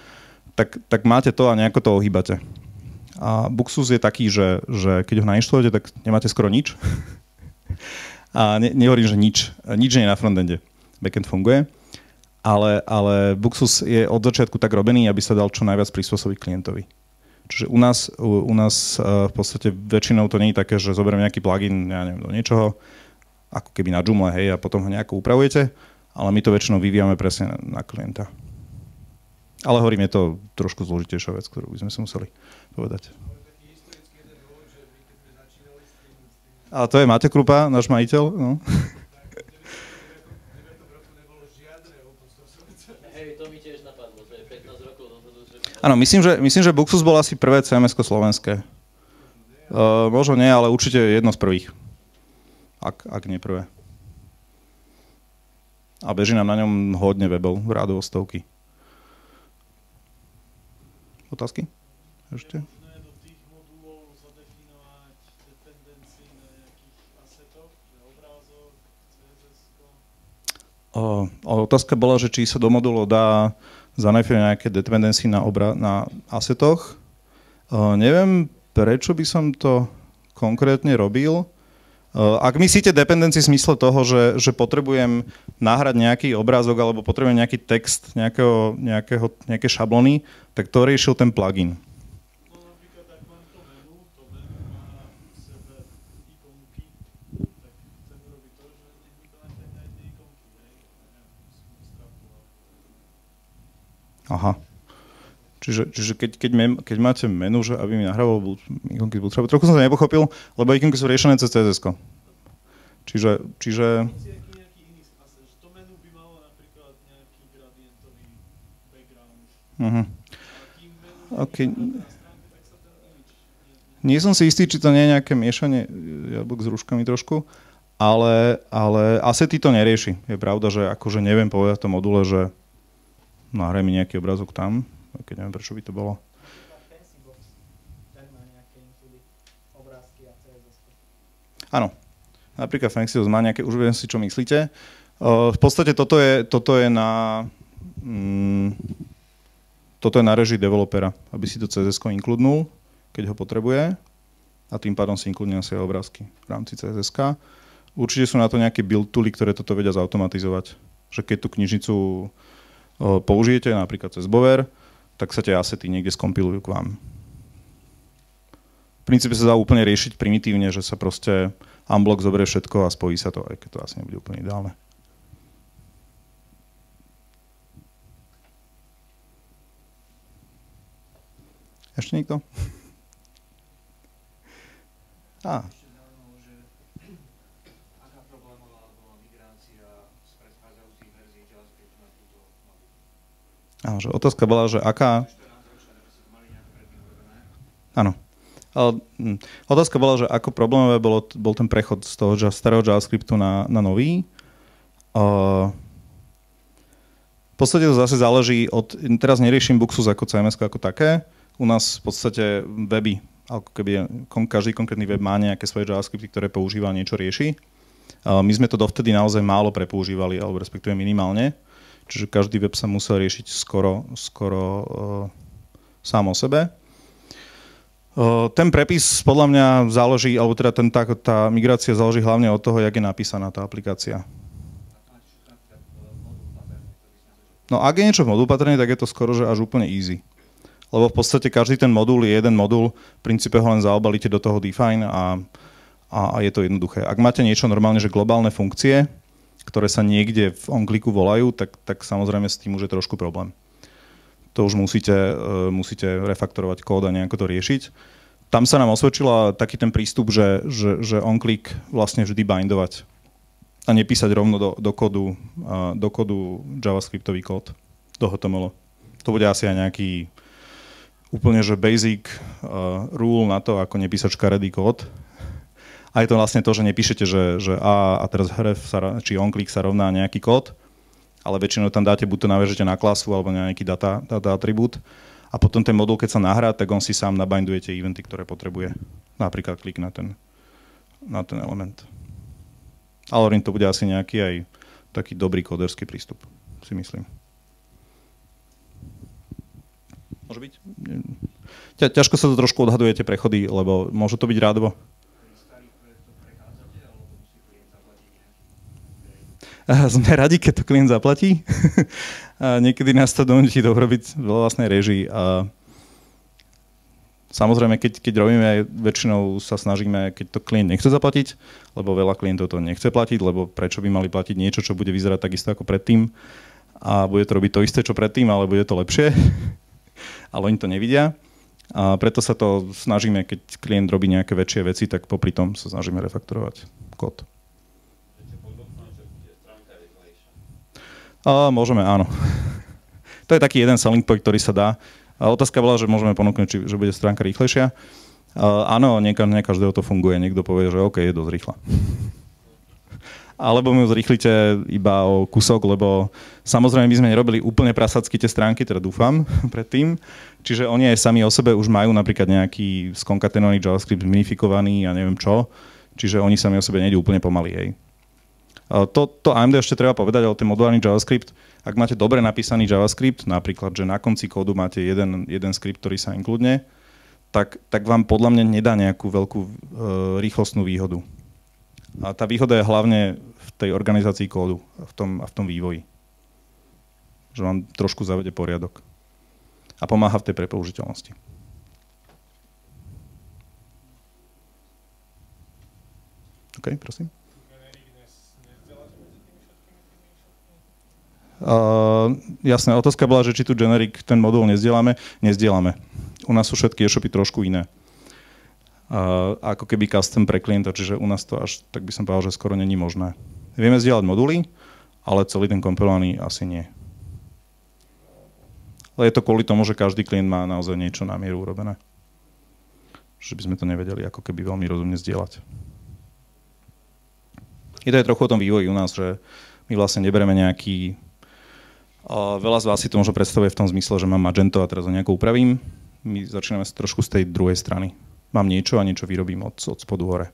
tak máte to a nejako to ohýbate. A Buxus je taký, že keď ho nainštalujete, tak nemáte skoro nič. A nehovorím, že nič nie je na frontende. Backend funguje, ale Buxus je od začiatku tak robený, aby sa dal čo najviac prispôsobiť klientovi. Čiže u nás v podstate väčšinou to nie je také, že zoberiem nejaký plugin, ja neviem, do niečoho, ako keby na Joomla, hej, a potom ho nejako upravujete, ale my to väčšinou vyvíjame presne na klienta. Ale hovorím, je to trošku zložitejšia vec, ktorú by sme si museli povedať. Ale to je Matej Krupa, náš majiteľ, no. Áno, myslím, že Buxus bol asi prvé CMS-ko slovenské. Možno nie, ale určite jedno z prvých. Ak nie prvé. A beží nám na ňom hodne webov, rádovo stovky. Otázky? Ešte? Možno je do tých modulov zadefinovať dependency na nejakých asetoch, že obrázok, CSS-ko? Otázka bola, že či sa do modulov dá zanajfiť nejaké dependency na asetoch. Neviem, prečo by som to konkrétne robil. Ak myslíte dependency v zmysle toho, že potrebujem nahrať nejaký obrázok alebo potrebujem nejaký text, nejaké šablony, tak to riešil ten plugin. No napríklad, ak mám to menu má v sebe ikonky, tak chcem urobiť to, že nech mi to nahrať aj tie ikonky, hej? Aha. Čiže keď máte menu, že aby mi nahrával ikonky z Bootstrapu, trochu som to nepochopil, lebo ikonky sú riešené cez CSS-ko. Čiže... Nejaký iný aset, že to menu by malo napríklad nejaký gradientový background. Okay. Tak sa ten image... Nie som si istý, či to nie je nejaké miešanie jablok s rúškami trošku, ale asety to nerieši. Je pravda, že akože neviem povedať v tom module, že nahraj mi nejaký obrázok tam, keď neviem, prečo by to bolo. Áno, napríklad FancyBox má nejaké, už viem si, čo myslíte. V podstate toto je na režii developera, aby si to CSS-ko inkludnul, keď ho potrebuje, a tým pádom si inkludne si obrázky v rámci CSS-ka. Určite sú na to nejaké build tooly, ktoré toto vedia zautomatizovať. Že keď tú knižnicu použijete, napríklad cez Bower, tak sa tie asety niekde skompilujú k vám. V princípe sa dá úplne riešiť primitívne, že sa proste unblock zoberie všetko a spojí sa to, aj keď to asi nebude úplne ideálne. Ešte niekto? Áno, že otázka bola, že aká... Áno. Otázka bola, že ako problémové bol ten prechod z toho starého JavaScriptu na nový. V podstate to zase záleží od... Teraz neriešim Buxus ako CMS ako také. U nás v podstate weby, ako keby každý konkrétny web má nejaké svoje JavaScripty, ktoré používa a niečo rieši. My sme to dovtedy naozaj málo prepoužívali, alebo respektíve minimálne. Čiže každý web sa musel riešiť skoro sám o sebe. Ten prepis podľa mňa záleží, alebo teda tá migrácia záleží hlavne od toho, jak je napísaná tá aplikácia. No ak je niečo v modul patterne, tak je to skoro, že až úplne easy. Lebo v podstate každý ten modul je jeden modul, v princípe ho len zaobalíte do toho define a je to jednoduché. Ak máte niečo normálne, že globálne funkcie, ktoré sa niekde v onclicku volajú, tak samozrejme s tým už je trošku problém. To už musíte refaktorovať kód a nejako to riešiť. Tam sa nám osvedčila taký ten prístup, že onclick vlastne vždy bindovať a nepísať rovno do kódu javascriptový kód, do HTML. To bude asi aj nejaký úplne že basic rule na to, ako nepísať škaredý kód. A je to vlastne to, že nepíšete, že a teraz href či onclick sa rovná nejaký kód, ale väčšinou tam dáte, buď to naviažete na klasu alebo na nejaký data atribút a potom ten modul, keď sa nahrá, tak on si sám nabinduje tie eventy, ktoré potrebuje. Napríklad klik na ten element. Ale hovorím, to bude asi nejaký aj taký dobrý kóderský prístup, si myslím. Môže byť? Ťažko sa to trošku odhaduje, tie prechody, lebo môže to byť rádovo. Sme radi, keď to klient zaplatí. Niekedy nás to donúti to urobiť vo vlastnej réžii. Samozrejme, keď robíme, väčšinou sa snažíme, keď to klient nechce zaplatiť, lebo veľa klientov to nechce platiť, lebo prečo by mali platiť niečo, čo bude vyzerať takisto ako predtým a bude to robiť to isté, čo predtým, ale bude to lepšie. Ale oni to nevidia. A preto sa to snažíme, keď klient robí nejaké väčšie veci, tak popri tom sa snažíme refaktorovať kód. Môžeme, áno. To je taký jeden selling point, ktorý sa dá. Otázka bola, že môžeme ponúknuť, že bude stránka rýchlejšia. Áno, nie každého to funguje. Niekto povie, že OK, je dosť rýchla. Alebo mu zrýchlite iba o kúsok, lebo samozrejme my sme nerobili úplne prasacky tie stránky, teda dúfam, predtým. Čiže oni aj sami o sebe už majú napríklad nejaký skonkatenovaný JavaScript minifikovaný a neviem čo. Čiže oni sami o sebe nejdu úplne pomaly, hej. To AMD ešte treba povedať, ale ten modulárny JavaScript, ak máte dobre napísaný JavaScript, napríklad, že na konci kódu máte jeden skript, ktorý sa inkludne, tak vám podľa mňa nedá nejakú veľkú rýchlostnú výhodu. A tá výhoda je hlavne v tej organizácii kódu a v tom vývoji. Že vám trošku zavede poriadok. A pomáha v tej prepoužiteľnosti. OK, prosím. Jasné, otázka bola, že či tu generic ten modul nezdielame. Nezdielame. U nás sú všetky e-shopy trošku iné. Ako keby custom pre klienta, čiže u nás to až, tak by som povedal, že skoro není možné. Vieme zdieľať moduly, ale celý ten kompilovaný asi nie. Ale je to kvôli tomu, že každý klient má naozaj niečo na mieru urobené. Že by sme to nevedeli ako keby veľmi rozumne zdieľať. Je to aj trochu o tom vývoji u nás, že my vlastne nebereme nejaký... Veľa z vás si to možno predstavuje v tom zmysle, že mám Magento a teraz ho nejako upravím. My začíname trošku z tej druhej strany. Mám niečo a niečo vyrobím od spodu hore.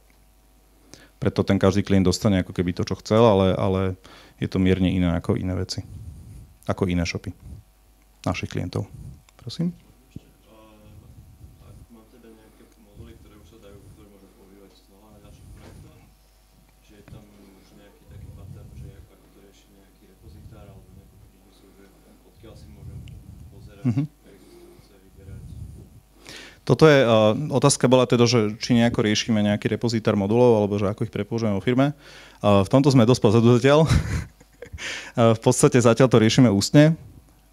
Preto ten každý klient dostane ako keby to, čo chcel, ale je to mierne iné ako iné veci. Ako iné shopy našich klientov. Prosím? Ak mám teda nejaké moduly, ktoré už sa dajú, ktoré môžem používať znova na ďalších projektoch, že je tam už nejaký taký pattern, že ako to rieši nejaký repozitár alebo nejakú biznisu, že odkiaľ si môžem pozerať, existujúce, vyberať. Toto je, otázka bola teda, že či nejako riešime nejaký repozitár modulov, alebo že ako ich prepoužívame vo firme. V tomto sme dosť pozadu zatiaľ. V podstate zatiaľ to riešime ústne.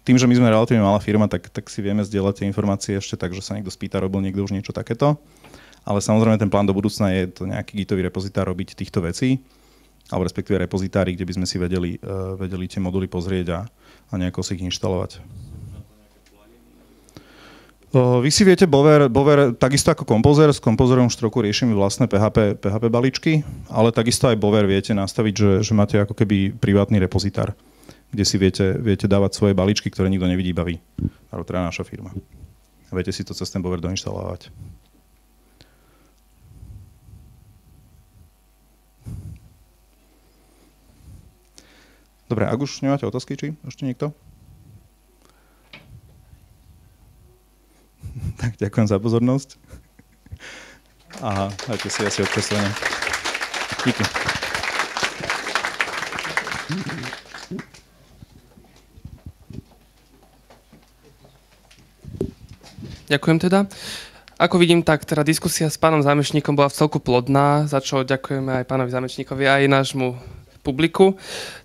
Tým, že my sme relatívne malá firma, tak si vieme zdieľať tie informácie ešte tak, že sa niekto spýta, robil niekto už niečo takéto. Ale samozrejme ten plán do budúcna je to nejaký gitový repozitár robiť týchto vecí, alebo respektíve repozitári, kde by sme si vedeli tie moduly pozrieť a nejako si ich inštalovať. Vy si viete Bower takisto ako Composer, s Composerom už trochu riešime vlastné PHP balíčky, ale takisto aj Bower viete nastaviť, že máte ako keby privátny repozitár, kde si viete dávať svoje balíčky, ktoré nikto nevidí, iba vy. Ale teda naša firma. A viete si to cez ten Bower doinštalovať. Dobre, ak už nemáte otázky, či ešte niekto? Tak ďakujem za pozornosť. A dajte si asi odkreslenie. Díky. Ďakujem teda. Ako vidím, tak teda diskusia s pánom zámečníkom bola vcelku plodná, za čo ďakujeme aj pánovi zámečníkovi, aj nášmu publiku.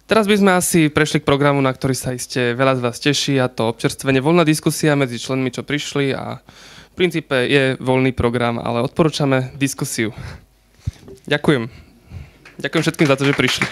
Teraz by sme asi prešli k programu, na ktorý sa iste veľa z vás teší, a to občerstvenie, voľná diskusia medzi členmi, čo prišli, a v princípe je voľný program, ale odporúčame diskusiu. Ďakujem. Ďakujem všetkým za to, že prišli.